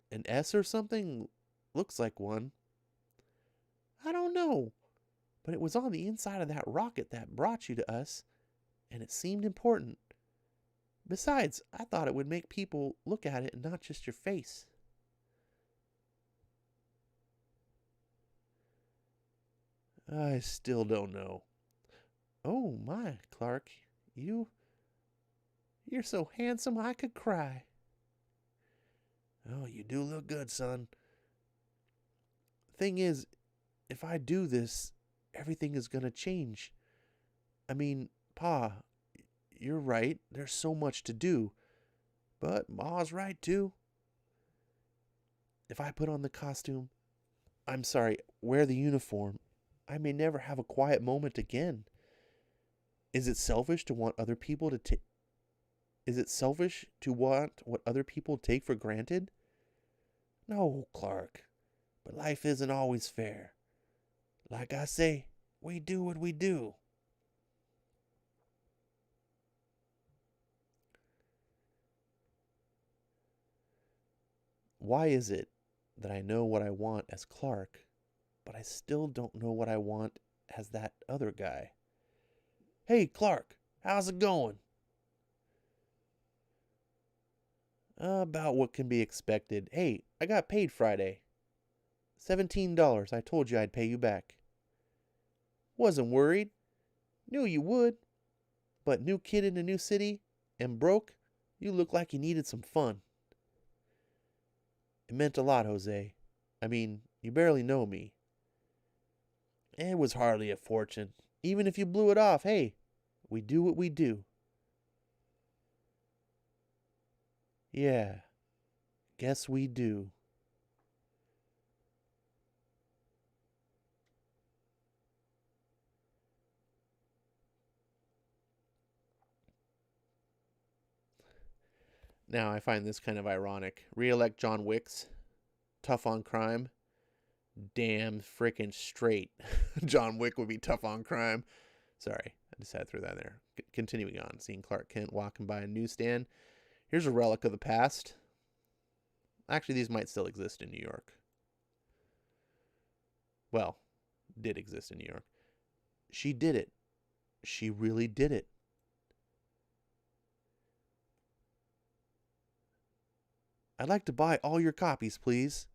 An S or something? Looks like one. I don't know. But it was on the inside of that rocket that brought you to us, and it seemed important. Besides, I thought it would make people look at it and not just your face. I still don't know. Oh my, Clark, you're so handsome I could cry. Oh, you do look good, son. Thing is, if I do this, everything is gonna change. I mean, Pa, you're right, there's so much to do. But Ma's right too. If I put on the costume, wear the uniform, I may never have a quiet moment again. Is it selfish to want other people to Is it selfish to want what other people take for granted? No, Clark, but life isn't always fair. Like I say, we do what we do. Why is it that I know what I want as Clark, but I still don't know what I want as that other guy? Hey, Clark, how's it going? About what can be expected. Hey, I got paid Friday. $17. I told you I'd pay you back. Wasn't worried. Knew you would. But new kid in a new city and broke, you look like you needed some fun. It meant a lot, Jose. I mean, you barely know me. It was hardly a fortune. Even if you blew it off, hey, we do what we do. Yeah, guess we do. Now, I find this kind of ironic. Re-elect John Wicks, tough on crime. Damn frickin' straight. John Wick would be tough on crime. Sorry, I just had to throw that in there. Continuing on, seeing Clark Kent walking by a newsstand. Here's a relic of the past. Actually, these might still exist in New York. Well, did exist in New York. She did it. She really did it. I'd like to buy all your copies, please.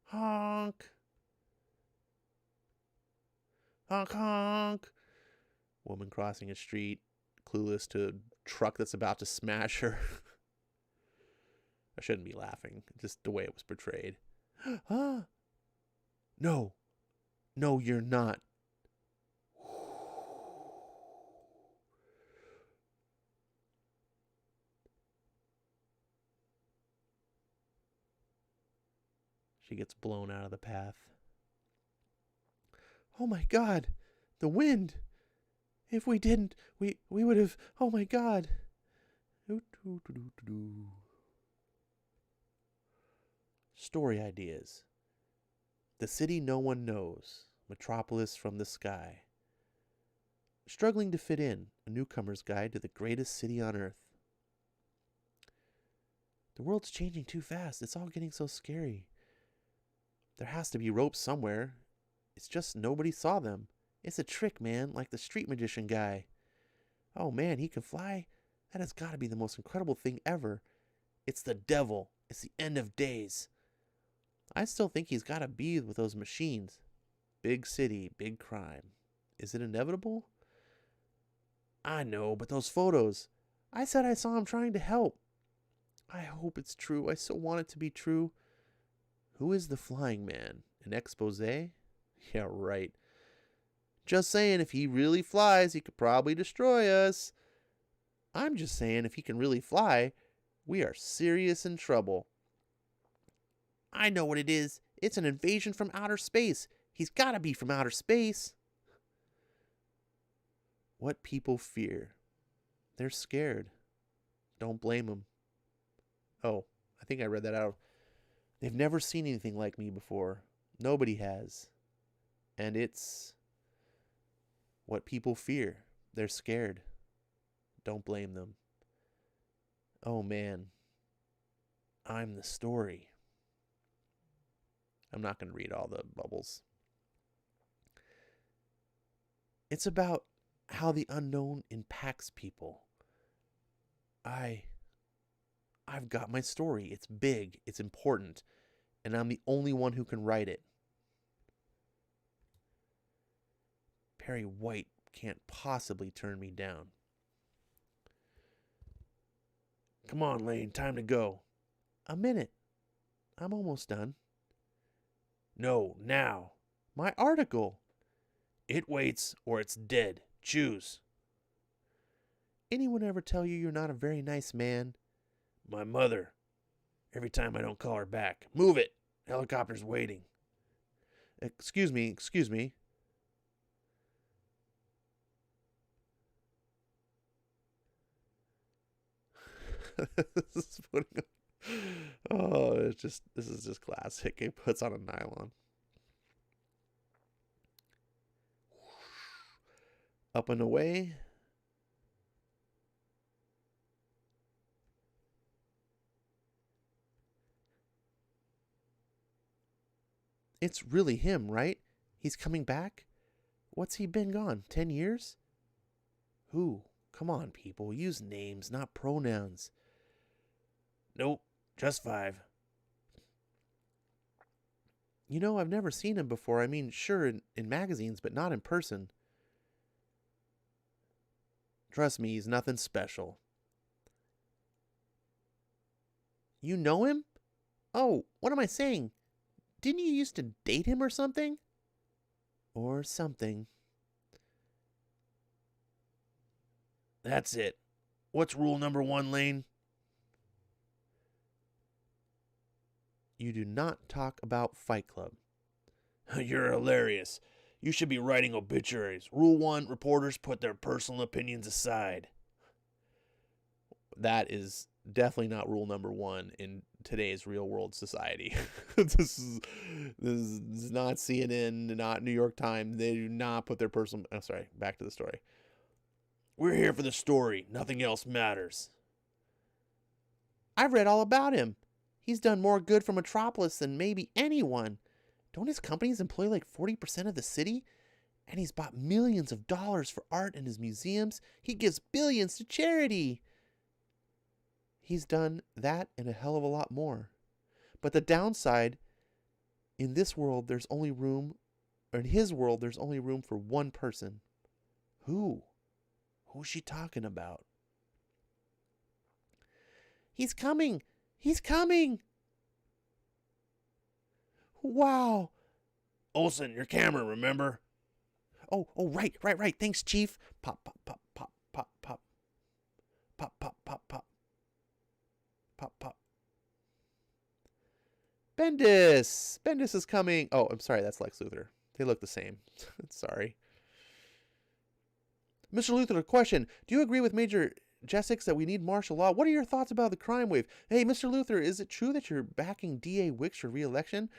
Honk. Honk, honk. Woman crossing a street, clueless to a truck that's about to smash her. I shouldn't be laughing, just the way it was portrayed. Huh? No. No, you're not. She gets blown out of the path. Oh my God, the wind. If we didn't, we would have, oh my God. Story ideas. The city no one knows. Metropolis from the sky. Struggling to fit in. A newcomer's guide to the greatest city on earth. The world's changing too fast. It's all getting so scary. There has to be ropes somewhere. It's just nobody saw them. It's a trick, man, like the street magician guy. Oh man, he can fly? That has got to be the most incredible thing ever. It's the devil. It's the end of days. I still think he's got to be with those machines. Big city, big crime. Is it inevitable? I know, but those photos. I said I saw him trying to help. I hope it's true. I so want it to be true. Who is the flying man? An expose? Yeah, right. Just saying, if he really flies, he could probably destroy us. I'm just saying, if he can really fly, we are serious in trouble. I know what it is. It's an invasion from outer space. He's got to be from outer space. What people fear. They're scared. Don't blame them. Oh, I think I read that out. They've never seen anything like me before. Nobody has. And it's what people fear. They're scared. Don't blame them. Oh man. I'm the story. I'm not going to read all the bubbles. It's about how the unknown impacts people. I've got my story. It's big. It's important. And I'm the only one who can write it. Perry White can't possibly turn me down. Come on, Lane. Time to go. A minute. I'm almost done. No, now. My article. It waits or it's dead. Choose. Anyone ever tell you you're not a very nice man? My mother. Every time I don't call her back. Move it. Helicopter's waiting. Excuse me. Oh, this is just classic. It puts on a nylon. Up and away. It's really him, right? He's coming back? What's he been gone? 10 years? Who? Come on, people. Use names, not pronouns. Nope, just 5. You know, I've never seen him before. I mean, sure, in magazines, but not in person. Trust me, he's nothing special. You know him? Oh, what am I saying? Didn't you used to date him or something? Or something. That's it. What's rule number 1, Lane? You do not talk about Fight Club. You're hilarious. You should be writing obituaries. Rule 1, reporters put their personal opinions aside. That is definitely not rule number 1 in today's real world society. This is not CNN, not New York Times. They do not put their personal... Oh, sorry, back to the story. We're here for the story. Nothing else matters. I've read all about him. He's done more good for Metropolis than maybe anyone. Don't his companies employ like 40% of the city? And he's bought millions of dollars for art in his museums. He gives billions to charity. He's done that and a hell of a lot more. But the downside, in this world, there's only room, or in his world, there's only room for one person. Who? Who's she talking about? He's coming! He's coming! Wow! Olson, your camera, remember? Oh, right. Thanks, Chief. Pop, pop, pop, pop, pop, pop. Pop, pop, pop, pop. Pop, pop. Bendis! Bendis is coming. Oh, I'm sorry, that's Lex Luthor. They look the same. Sorry. Mr. Luthor, a question. Do you agree with Major Jessix that we need martial law? What are your thoughts about the crime wave? Hey, Mr. Luthor, is it true that you're backing D.A. Wicks for re-election?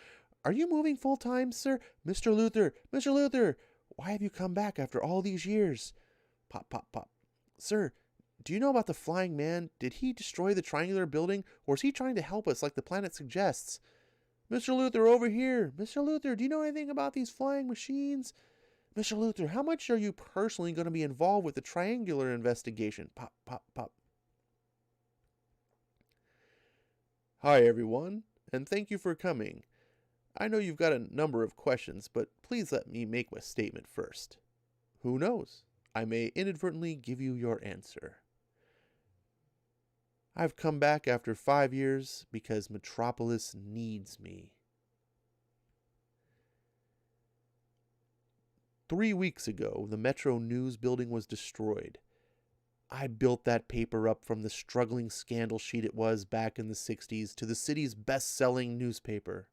Are you moving full-time, sir? Mr. Luthor, why have you come back after all these years? Pop, pop, pop. Sir, do you know about the flying man? Did he destroy the triangular building, or is he trying to help us like the planet suggests? Mr. Luthor, over here. Mr. Luthor, do you know anything about these flying machines? Mr. Luthor, how much are you personally going to be involved with the triangular investigation? Pop, pop, pop. Hi, everyone, and thank you for coming. I know you've got a number of questions, but please let me make my statement first. Who knows? I may inadvertently give you your answer. I've come back after 5 years because Metropolis needs me. 3 weeks ago, the Metro News building was destroyed. I built that paper up from the struggling scandal sheet it was back in the 60s to the city's best-selling newspaper.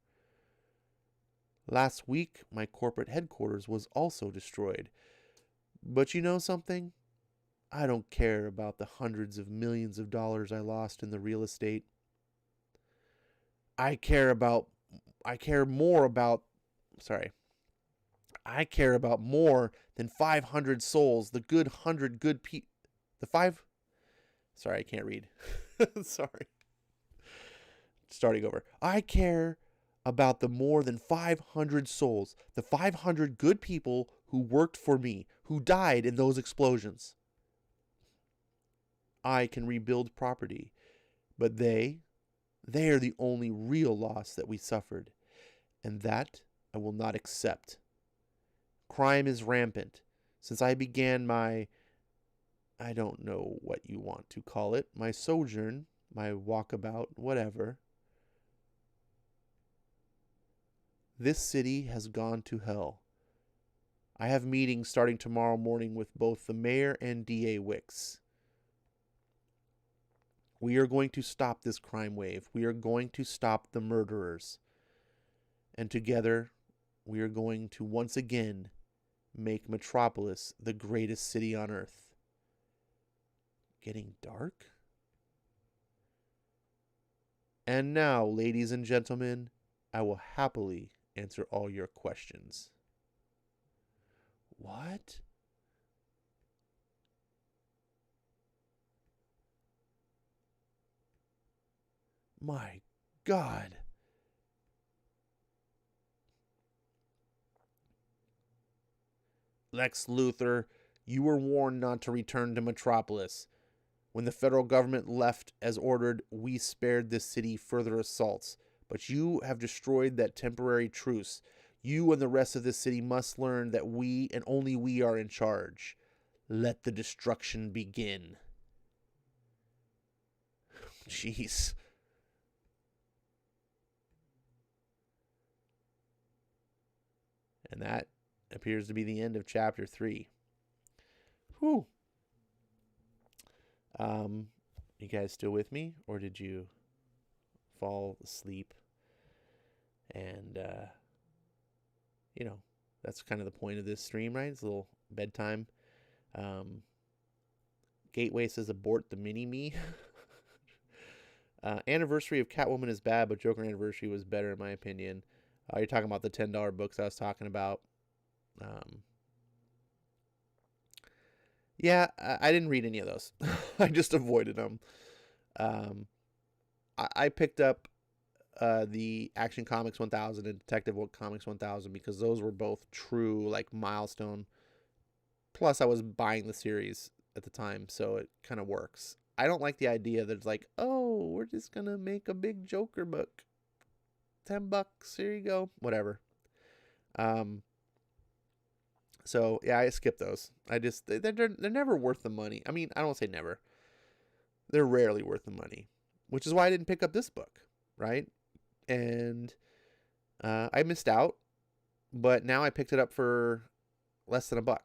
Last week, my corporate headquarters was also destroyed. But you know something? I don't care about the hundreds of millions of dollars I lost in the real estate. I care about more than 500 souls, the good 100 good people. Sorry, I can't read. Sorry. Starting over. I care about the more than 500 souls, the 500 good people who worked for me, who died in those explosions. I can rebuild property, but they are the only real loss that we suffered, and that I will not accept. Crime is rampant. Since I began my, I don't know what you want to call it, my sojourn, my walkabout, whatever, this city has gone to hell. I have meetings starting tomorrow morning with both the mayor and D.A. Wicks. We are going to stop this crime wave. We are going to stop the murderers. And together, we are going to once again make Metropolis the greatest city on earth. Getting dark? And now, ladies and gentlemen, I will happily answer all your questions. What? My God. Lex Luthor, you were warned not to return to Metropolis. When the federal government left as ordered, we spared this city further assaults. But you have destroyed that temporary truce. You and the rest of this city must learn that we and only we are in charge. Let the destruction begin. Jeez. And that appears to be the end of chapter 3. Whew. You guys still with me, or did you fall asleep? And that's kind of the point of this stream, right? It's a little bedtime. Gateway says abort the mini-me. Anniversary of Catwoman is bad, but Joker Anniversary was better in my opinion. You're talking about the $10 books I was talking about. Yeah, I didn't read any of those. I just avoided them. I picked up the Action Comics 1000 and Detective Comics 1000 because those were both true like milestone. Plus, I was buying the series at the time, so it kind of works. I don't like the idea that it's like, oh, we're just gonna make a big Joker book, $10. Here you go, whatever. Um, so yeah, I skip those. I just they're never worth the money. I mean, I don't say never. They're rarely worth the money, which is why I didn't pick up this book, right? And I missed out, but now I picked it up for less than $1,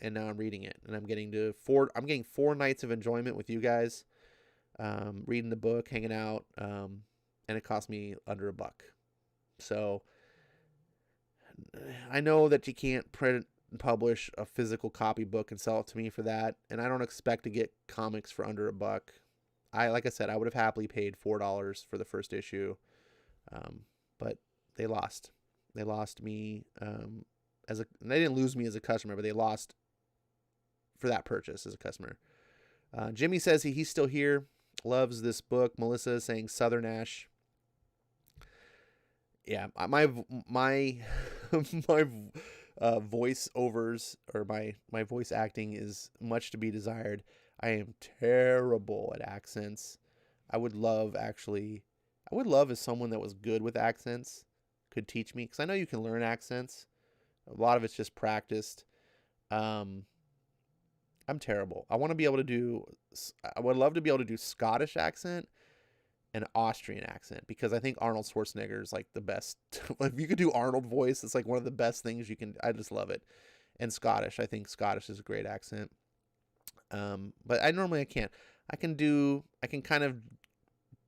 and now I'm reading it, and I'm getting 4 nights of enjoyment with you guys, reading the book, hanging out, and it cost me under $1. So I know that you can't print and publish a physical copy book and sell it to me for that, and I don't expect to get comics for under $1. Like I said, I would have happily paid $4 for the first issue, but they lost. They lost me they didn't lose me as a customer, but they lost for that purchase as a customer. Jimmy says he's still here, loves this book. Melissa is saying Southern Ash. Yeah, my voiceovers or my voice acting is much to be desired. I am terrible at accents. I would love if someone that was good with accents could teach me, because I know you can learn accents. A lot of it's just practiced. I'm terrible. I would love to be able to do Scottish accent and Austrian accent, because I think Arnold Schwarzenegger is like the best. If you could do Arnold voice, it's like one of the best things you can. I just love it. And Scottish, I think Scottish is a great accent. But I can't. I can kind of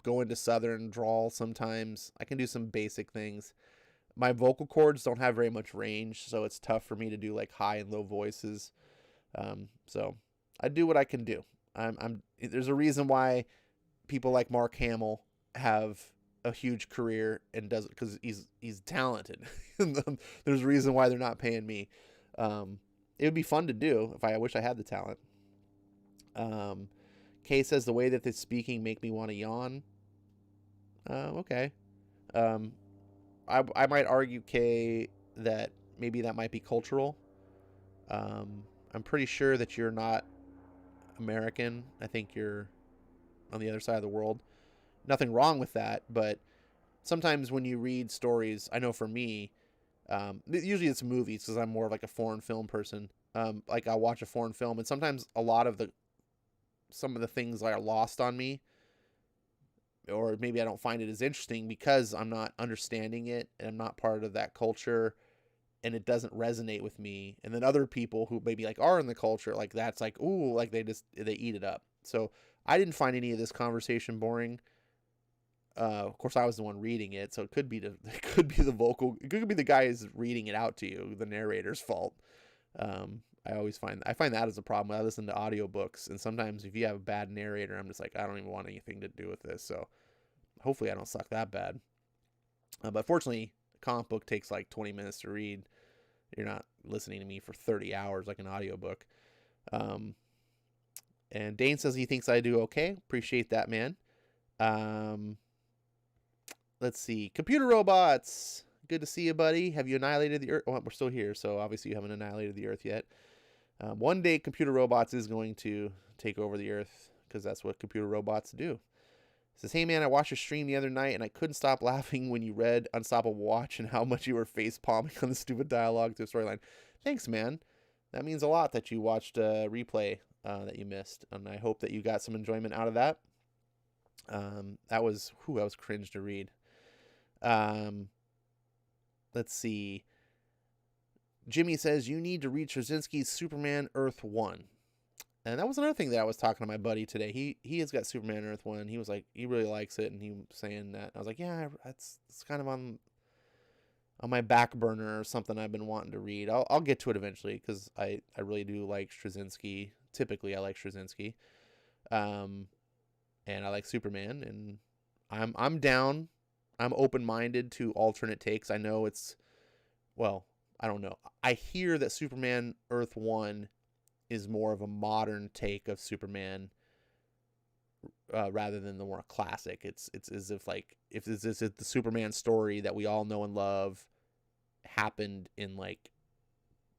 go into Southern drawl sometimes. I can do some basic things. My vocal cords don't have very much range, so it's tough for me to do like high and low voices. So I do what I can do. There's a reason why people like Mark Hamill have a huge career and does it, because he's talented. There's a reason why they're not paying me. It would be fun to do if I wish I had the talent. Kay says the way that they're speaking make me want to yawn. Okay. I might argue, Kay, that maybe that might be cultural. I'm pretty sure that you're not American. I think you're on the other side of the world. Nothing wrong with that, but sometimes when you read stories, I know for me, usually it's movies because I'm more of like a foreign film person. Like I'll watch a foreign film, and sometimes some of the things are lost on me, or maybe I don't find it as interesting because I'm not understanding it and I'm not part of that culture, and it doesn't resonate with me. And then other people who maybe like are in the culture, like that's like, ooh, like they eat it up. So I didn't find any of this conversation boring. Of course, I was the one reading it, so it could be the guy who's reading it out to you, the narrator's fault. I find that as a problem. I listen to audiobooks, and sometimes if you have a bad narrator, I'm just like, I don't even want anything to do with this. So hopefully I don't suck that bad. But fortunately, a comic book takes like 20 minutes to read. You're not listening to me for 30 hours like an audiobook. And Dane says he thinks I do okay. Appreciate that, man. Let's see. Computer robots. Good to see you, buddy. Have you annihilated the Earth? Well, we're still here, so obviously you haven't annihilated the Earth yet. One day, computer robots is going to take over the Earth, because that's what computer robots do. It says, hey, man, I watched your stream the other night, and I couldn't stop laughing when you read Unstoppable Watch and how much you were face-palming on the stupid dialogue to the storyline. Thanks, man. That means a lot that you watched a replay that you missed, and I hope that you got some enjoyment out of that. That was cringe to read. Let's see. Jimmy says you need to read Straczynski's Superman Earth 1. And that was another thing that I was talking to my buddy today. He has got Superman Earth 1. He was like, he really likes it, and he was saying that. I was like, yeah, it's kind of on my back burner or something I've been wanting to read. I'll get to it eventually, because I really do like Straczynski. Typically I like Straczynski. And I like Superman, and I'm down. I'm open-minded to alternate takes. I know I don't know. I hear that Superman Earth 1 is more of a modern take of Superman rather than the more classic. It's as if like if this is the Superman story that we all know and love happened in like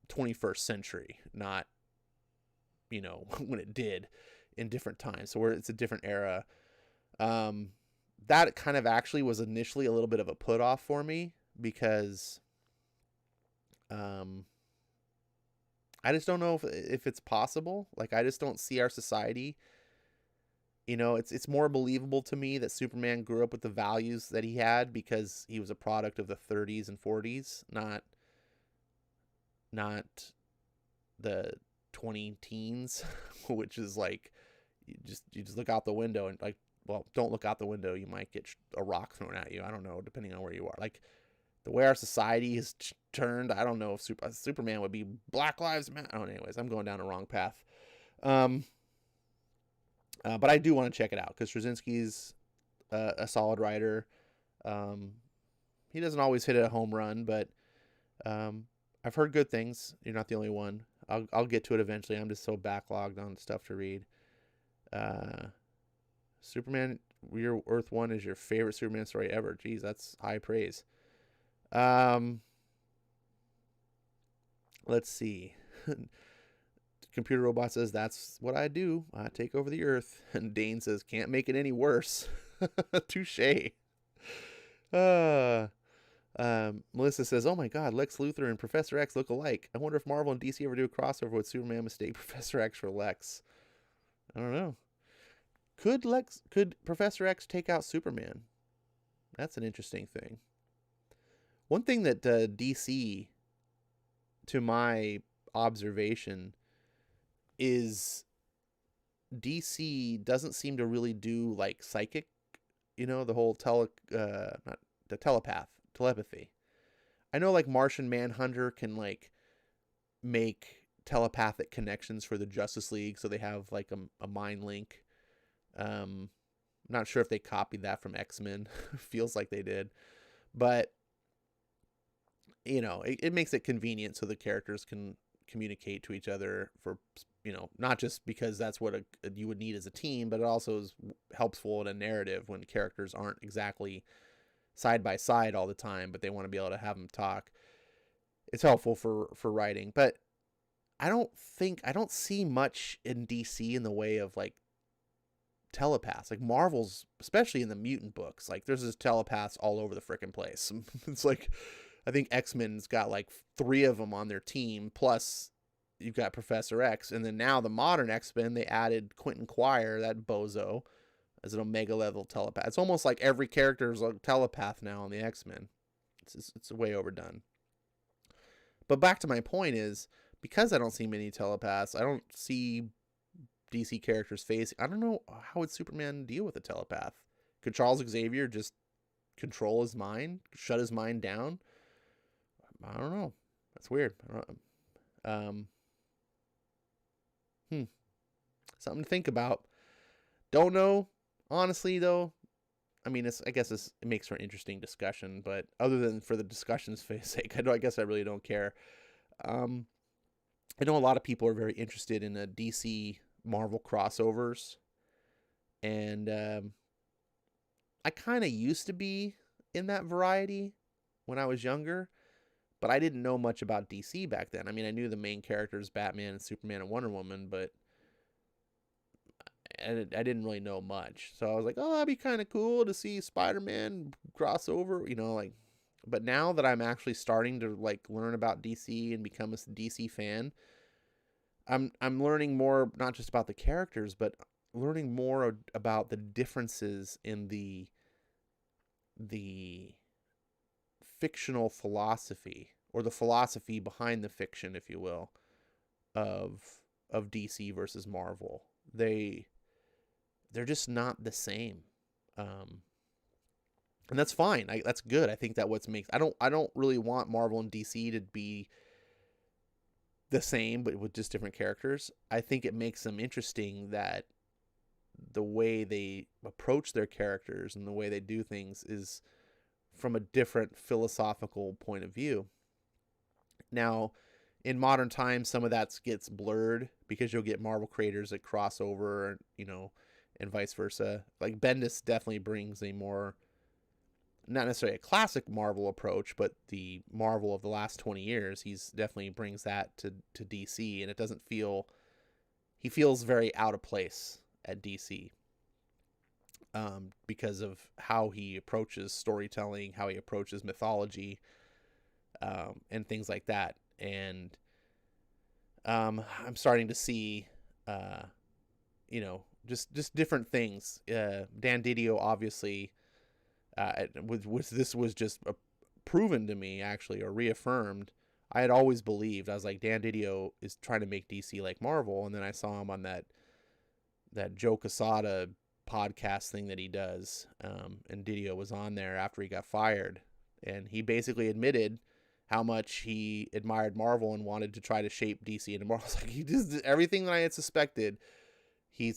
21st century, not when it did in different times. So where it's a different era. Um, that kind of actually was initially a little bit of a put off for me because I just don't know if it's possible. Like I just don't see our society. It's more believable to me that Superman grew up with the values that he had because he was a product of the 30s and 40s, not the 20 teens, which is like you just look out the window and like, well, don't look out the window. You might get a rock thrown at you. I don't know, depending on where you are. Like the way our society has turned, I don't know if Superman would be Black Lives Matter. Oh, anyways, I'm going down a wrong path. But I do want to check it out because Straczynski's a solid writer. He doesn't always hit a home run, but I've heard good things. You're not the only one. I'll get to it eventually. I'm just so backlogged on stuff to read. Superman, Your Earth 1 is your favorite Superman story ever. Jeez, that's high praise. Let's see. Computer Robot says, that's what I do. I take over the Earth. And Dane says, can't make it any worse. Touche. Melissa says, oh my god, Lex Luthor and Professor X look alike. I wonder if Marvel and DC ever do a crossover with Superman mistake Professor X for Lex. I don't know. Could Professor X take out Superman? That's an interesting thing. One thing that DC, to my observation, is DC doesn't seem to really do like psychic, the whole not the telepathy. I know like Martian Manhunter can like make telepathic connections for the Justice League, so they have like a mind link. Not sure if they copied that from X-Men. Feels like they did, but it makes it convenient so the characters can communicate to each other for not just because that's what you would need as a team, but it also is helpful in a narrative when characters aren't exactly side by side all the time, but they want to be able to have them talk. It's helpful for writing, but I don't see much in DC in the way of like telepaths. Like Marvel's, especially in the mutant books, like there's just telepaths all over the freaking place. It's like I think X-Men's got like 3 of them on their team, plus you've got Professor X, and then now the modern X-Men, they added Quentin Quire, that bozo, as an Omega level telepath. It's almost like every character is a telepath now on the X-Men. It's way overdone. But back to my point is, because I don't see many telepaths, I don't see DC characters facing. I don't know, how would Superman deal with a telepath? Could Charles Xavier just control his mind, shut his mind down? I don't know. That's weird. Something to think about. Don't know. Honestly, though, I mean, I guess it makes for an interesting discussion, but other than for the discussion's sake, I guess I really don't care. I know a lot of people are very interested in a DC Marvel crossovers, and I kind of used to be in that variety when I was younger, but I didn't know much about DC back then. I mean, I knew the main characters, Batman and Superman and Wonder Woman, but I didn't really know much. So I was like, oh, that'd be kind of cool to see Spider-Man crossover, like. But now that I'm actually starting to like learn about DC and become a DC fan, I'm learning more, not just about the characters, but learning more about the differences in the fictional philosophy, or the philosophy behind the fiction, if you will, of DC versus Marvel. They're just not the same. And that's fine. That's good. I think that I don't really want Marvel and DC to be the same, but with just different characters. I think it makes them interesting that the way they approach their characters and the way they do things is from a different philosophical point of view. Now, in modern times, some of that gets blurred because you'll get Marvel creators that cross over, and vice versa. Like Bendis definitely brings a more, not necessarily a classic Marvel approach, but the Marvel of the last 20 years. He's definitely brings that to DC, and it doesn't feel, he feels very out of place at DC, because of how he approaches storytelling, how he approaches mythology, and things like that. And I'm starting to see, just different things. Dan Didio, obviously, this was just proven to me, actually, or reaffirmed. I had always believed, I was like, Dan Didio is trying to make DC like Marvel, and then I saw him on that Joe Quesada podcast thing that he does, and Didio was on there after he got fired, and he basically admitted how much he admired Marvel and wanted to try to shape DC into Marvel. Like, he just, everything that I had suspected, he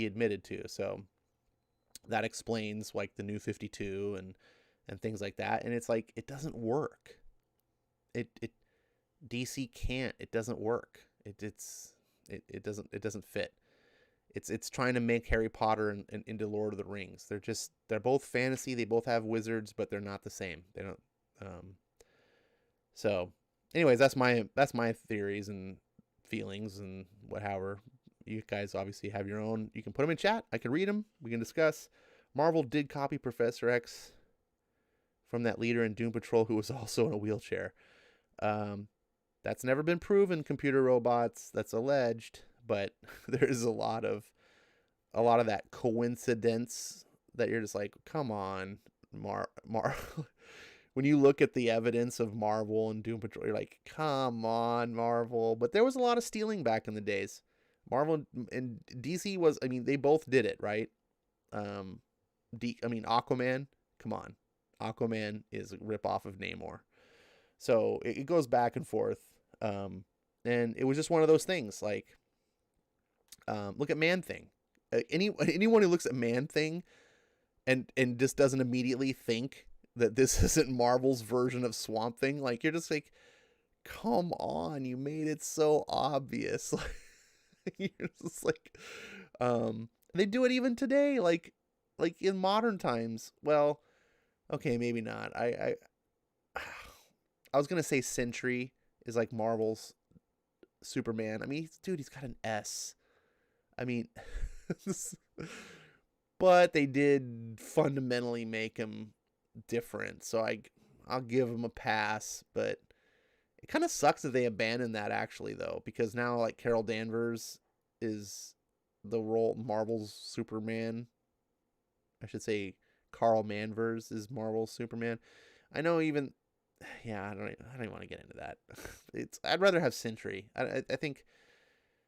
admitted to. So that explains like the New 52 and things like that. And it's like, it doesn't work. It DC can't. It doesn't work. It doesn't fit. It's trying to make Harry Potter and into Lord of the Rings. They're both fantasy. They both have wizards, but they're not the same. They don't. So, anyways, that's my theories and feelings and whatever. You guys obviously have your own. You can put them in chat. I can read them. We can discuss. Marvel did copy Professor X from that leader in Doom Patrol who was also in a wheelchair. That's never been proven, computer robots. That's alleged, but there's a lot of that coincidence that you're just like, come on, when you look at the evidence of Marvel and Doom Patrol, you're like, come on, Marvel. But there was a lot of stealing back in the days. Marvel and DC was, I mean, they both did it, right? Aquaman, come on. Aquaman is a ripoff of Namor. So it goes back and forth. And it was just one of those things. Like, look at Man-Thing. Anyone who looks at Man-Thing and just doesn't immediately think that this isn't Marvel's version of Swamp Thing, like, you're just like, come on, you made it so obvious. You're just like, they do it even today, like in modern times. Well, okay, maybe not. I was gonna say Sentry is like Marvel's Superman. I mean, he's got an S. I mean, but they did fundamentally make him different, so I'll give him a pass. But it kind of sucks that they abandoned that, actually, though, because now like Carol Danvers is the role, Marvel's Superman. I should say Carl Manvers is Marvel's Superman. I know, even, yeah, I don't even want to get into that. I'd rather have Sentry. I think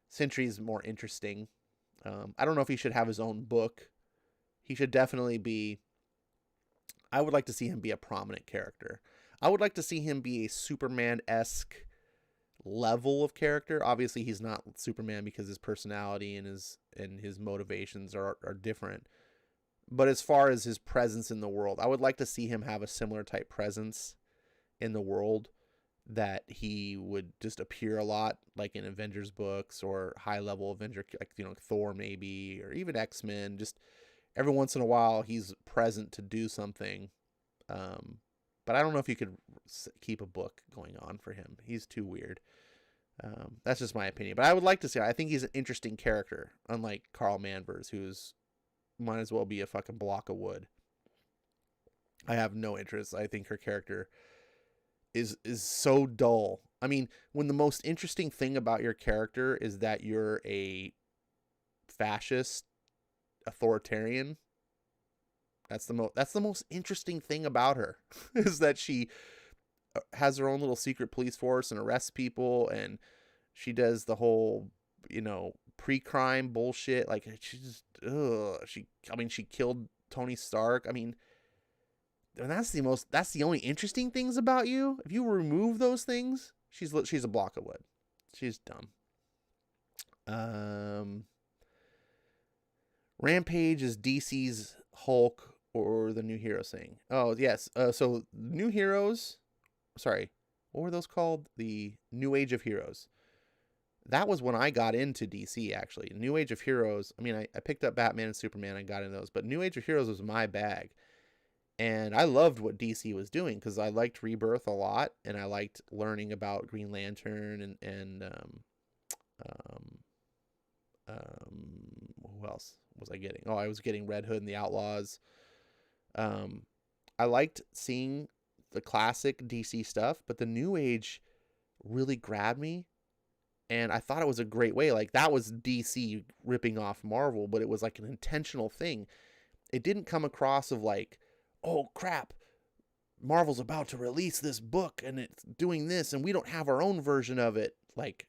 Sentry's more interesting. I don't know if he should have his own book. He should definitely be. I would like to see him be a prominent character. I would like to see him be a Superman-esque level of character. Obviously, he's not Superman because his personality and his motivations are different. But as far as his presence in the world, I would like to see him have a similar type presence in the world, that he would just appear a lot, like in Avengers books or high-level Avenger, like, Thor maybe, or even X-Men. Just every once in a while, he's present to do something. But I don't know if you could keep a book going on for him. He's too weird. That's just my opinion. But I would like to see. I think he's an interesting character, unlike Carl Manvers, who's might as well be a fucking block of wood. I have no interest. I think her character is so dull. I mean, when the most interesting thing about your character is that you're a fascist authoritarian, that's the most interesting thing about her, is that she has her own little secret police force and arrests people, and she does the whole, pre-crime bullshit. Like, she just, she killed Tony Stark. I mean, and that's the only interesting things about you. If you remove those things, she's a block of wood. She's dumb. Rampage is DC's Hulk or the New Heroes thing. Oh, yes. So New Heroes, sorry, what were those called? The New Age of Heroes. that was when I got into DC, actually. New Age of Heroes, I mean, I picked up Batman and Superman, I got into those, but New Age of Heroes was my bag. And I loved what DC was doing because I liked Rebirth a lot, and I liked learning about Green Lantern um, who else was I getting? Oh, I was getting Red Hood and the Outlaws. Um, I liked seeing the classic DC stuff, but the New Age really grabbed me, and I thought it was a great way. Like, that was DC ripping off Marvel, but it was like an intentional thing. It didn't come across of like, oh crap, Marvel's about to release this book and it's doing this and we don't have our own version of it, like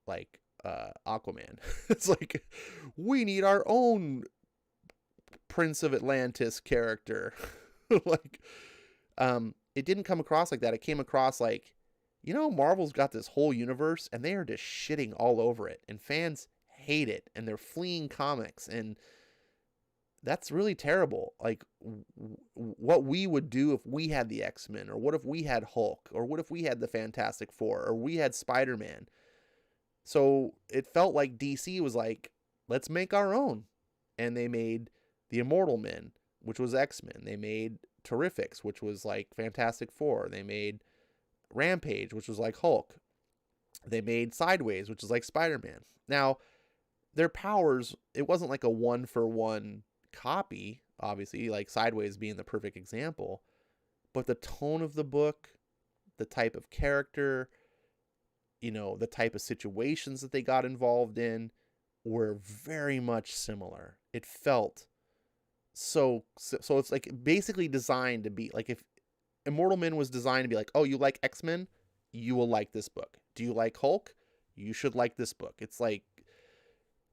Aquaman. It's like, we need our own Prince of Atlantis character. Like, it didn't come across like that. It came across like, Marvel's got this whole universe and they are just shitting all over it, and fans hate it, and they're fleeing comics, and that's really terrible. Like, what we would do if we had the X-Men, or what if we had Hulk, or what if we had the Fantastic Four, or we had Spider-Man. So it felt like DC was like, let's make our own. And they made the Immortal Men, which was X-Men. They made Terrifics, which was like Fantastic Four. They made Rampage, which was like Hulk. They made Sideways, which is like Spider-Man. Now, their powers, it wasn't like a one-for-one copy, obviously, like Sideways being the perfect example, but the tone of the book, the type of character, the type of situations that they got involved in were very much similar. It felt so it's like basically designed to be like, if Immortal Men was designed to be like, oh, you like X-Men, you will like this book. Do you like Hulk? You should like this book. It's like,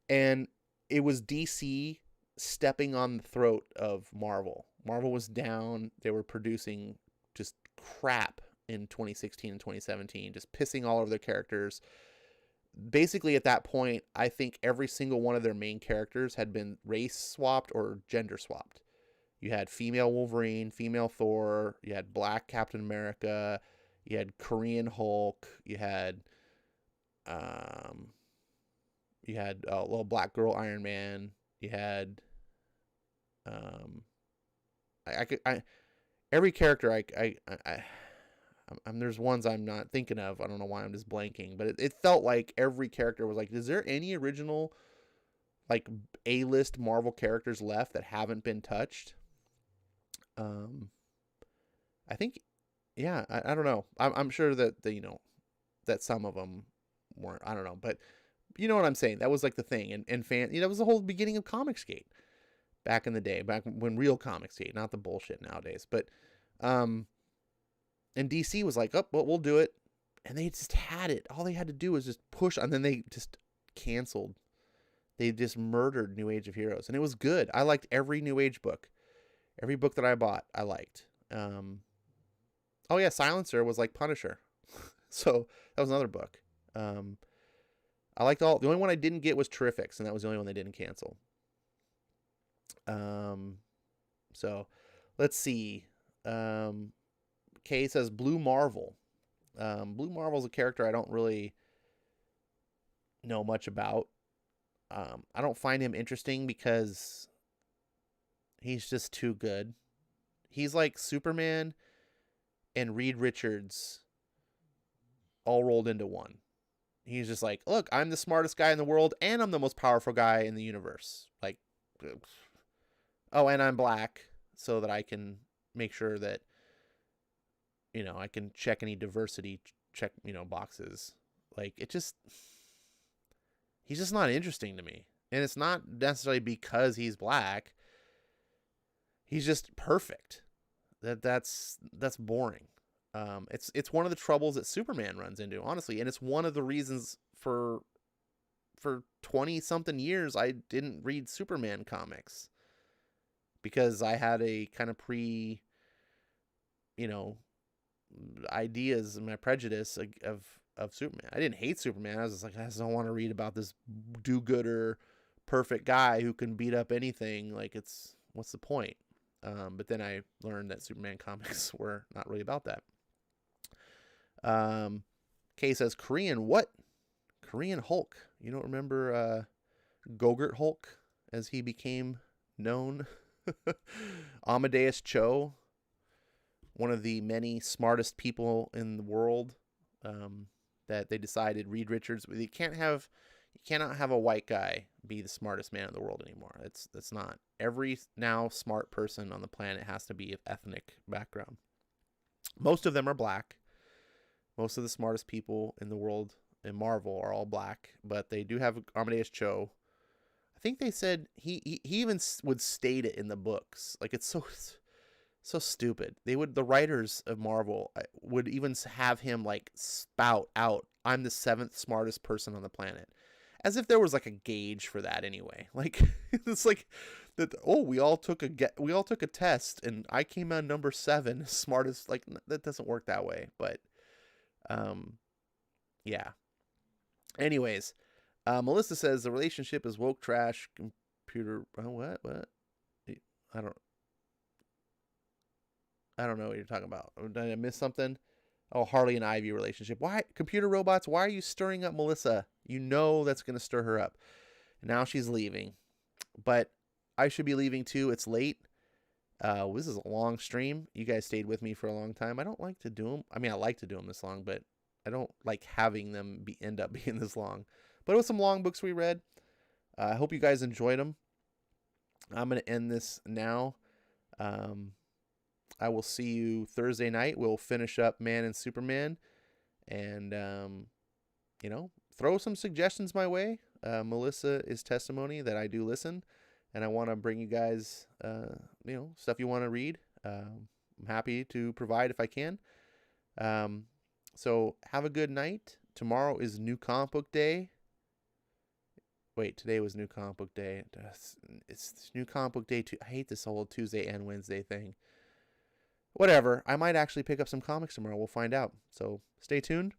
and it was DC stepping on the throat of Marvel. Marvel was down. They were producing just crap in 2016 and 2017, just pissing all over their characters. Basically, at that point, I think every single one of their main characters had been race swapped or gender swapped. You had female Wolverine, female Thor, you had black Captain America, you had Korean Hulk, you had a little black girl Iron Man, you had every character there's ones I'm not thinking of. I don't know why I'm just blanking, but it felt like every character was like, is there any original like A-list Marvel characters left that haven't been touched? I think, yeah, I don't know. I'm sure that that some of them weren't. I don't know, but you know what I'm saying. That was like the thing, and that was the whole beginning of Comicsgate back in the day, back when real Comicsgate, not the bullshit nowadays. But and DC was like, oh, well, we'll do it, and they just had it. All they had to do was just push, and then they just canceled. They just murdered New Age of Heroes, and it was good. I liked every New Age book. Every book that I bought, I liked. Oh yeah, Silencer was like Punisher. So that was another book. I liked all. The only one I didn't get was Terrifics, and that was the only one they didn't cancel. So let's see. Kay says Blue Marvel. Blue Marvel's a character I don't really know much about. I don't find him interesting because he's just too good. He's like Superman and Reed Richards all rolled into one. He's just like, look, I'm the smartest guy in the world, and I'm the most powerful guy in the universe. Like, oh, and I'm black, so that I can make sure that, I can check any diversity boxes. Like, he's just not interesting to me. And it's not necessarily because he's black. He's just perfect. That's boring. It's one of the troubles that Superman runs into, honestly, and it's one of the reasons for 20 something years I didn't read Superman comics, because I had a kind of ideas and my prejudice of Superman. I didn't hate Superman. I was just like, I just don't want to read about this do-gooder perfect guy who can beat up anything. Like, what's the point? But then I learned that Superman comics were not really about that. Kay says, Korean what? Korean Hulk. You don't remember Gogurt Hulk, as he became known? Amadeus Cho, one of the many smartest people in the world, that they decided Reed Richards. You cannot have a white guy be the smartest man in the world anymore. That's not. Every now smart person on the planet has to be of ethnic background. Most of them are black. Most of the smartest people in the world in Marvel are all black, but they do have Amadeus Cho. I think they said he even would state it in the books. Like, it's so stupid. The writers of Marvel would even have him like spout out, "I'm the 7th smartest person on the planet," as if there was like a gauge for that anyway. Like, it's like that. Oh, we all took a test, and I came out number 7, smartest. Like, that doesn't work that way. But, yeah. Anyways, Melissa says the relationship is woke trash. Computer. What? I don't. I don't know what you're talking about. Did I miss something? Oh, Harley and Ivy relationship. Why, computer robots? Why are you stirring up Melissa? You know that's going to stir her up. Now she's leaving, but I should be leaving too. It's late. This is a long stream. You guys stayed with me for a long time. I don't like to do them. I mean, I like to do them this long, but I don't like having them end up being this long. But it was some long books we read. I hope you guys enjoyed them. I'm going to end this now. I will see you Thursday night. We'll finish up Man and Superman, and throw some suggestions my way. Melissa is testimony that I do listen, and I want to bring you guys stuff you want to read. I'm happy to provide if I can. So have a good night. Tomorrow is New Comic Book Day. Wait, today was New Comic Book Day. It's New Comic Book Day too. I hate this whole Tuesday and Wednesday thing. Whatever. I might actually pick up some comics tomorrow. We'll find out. So stay tuned.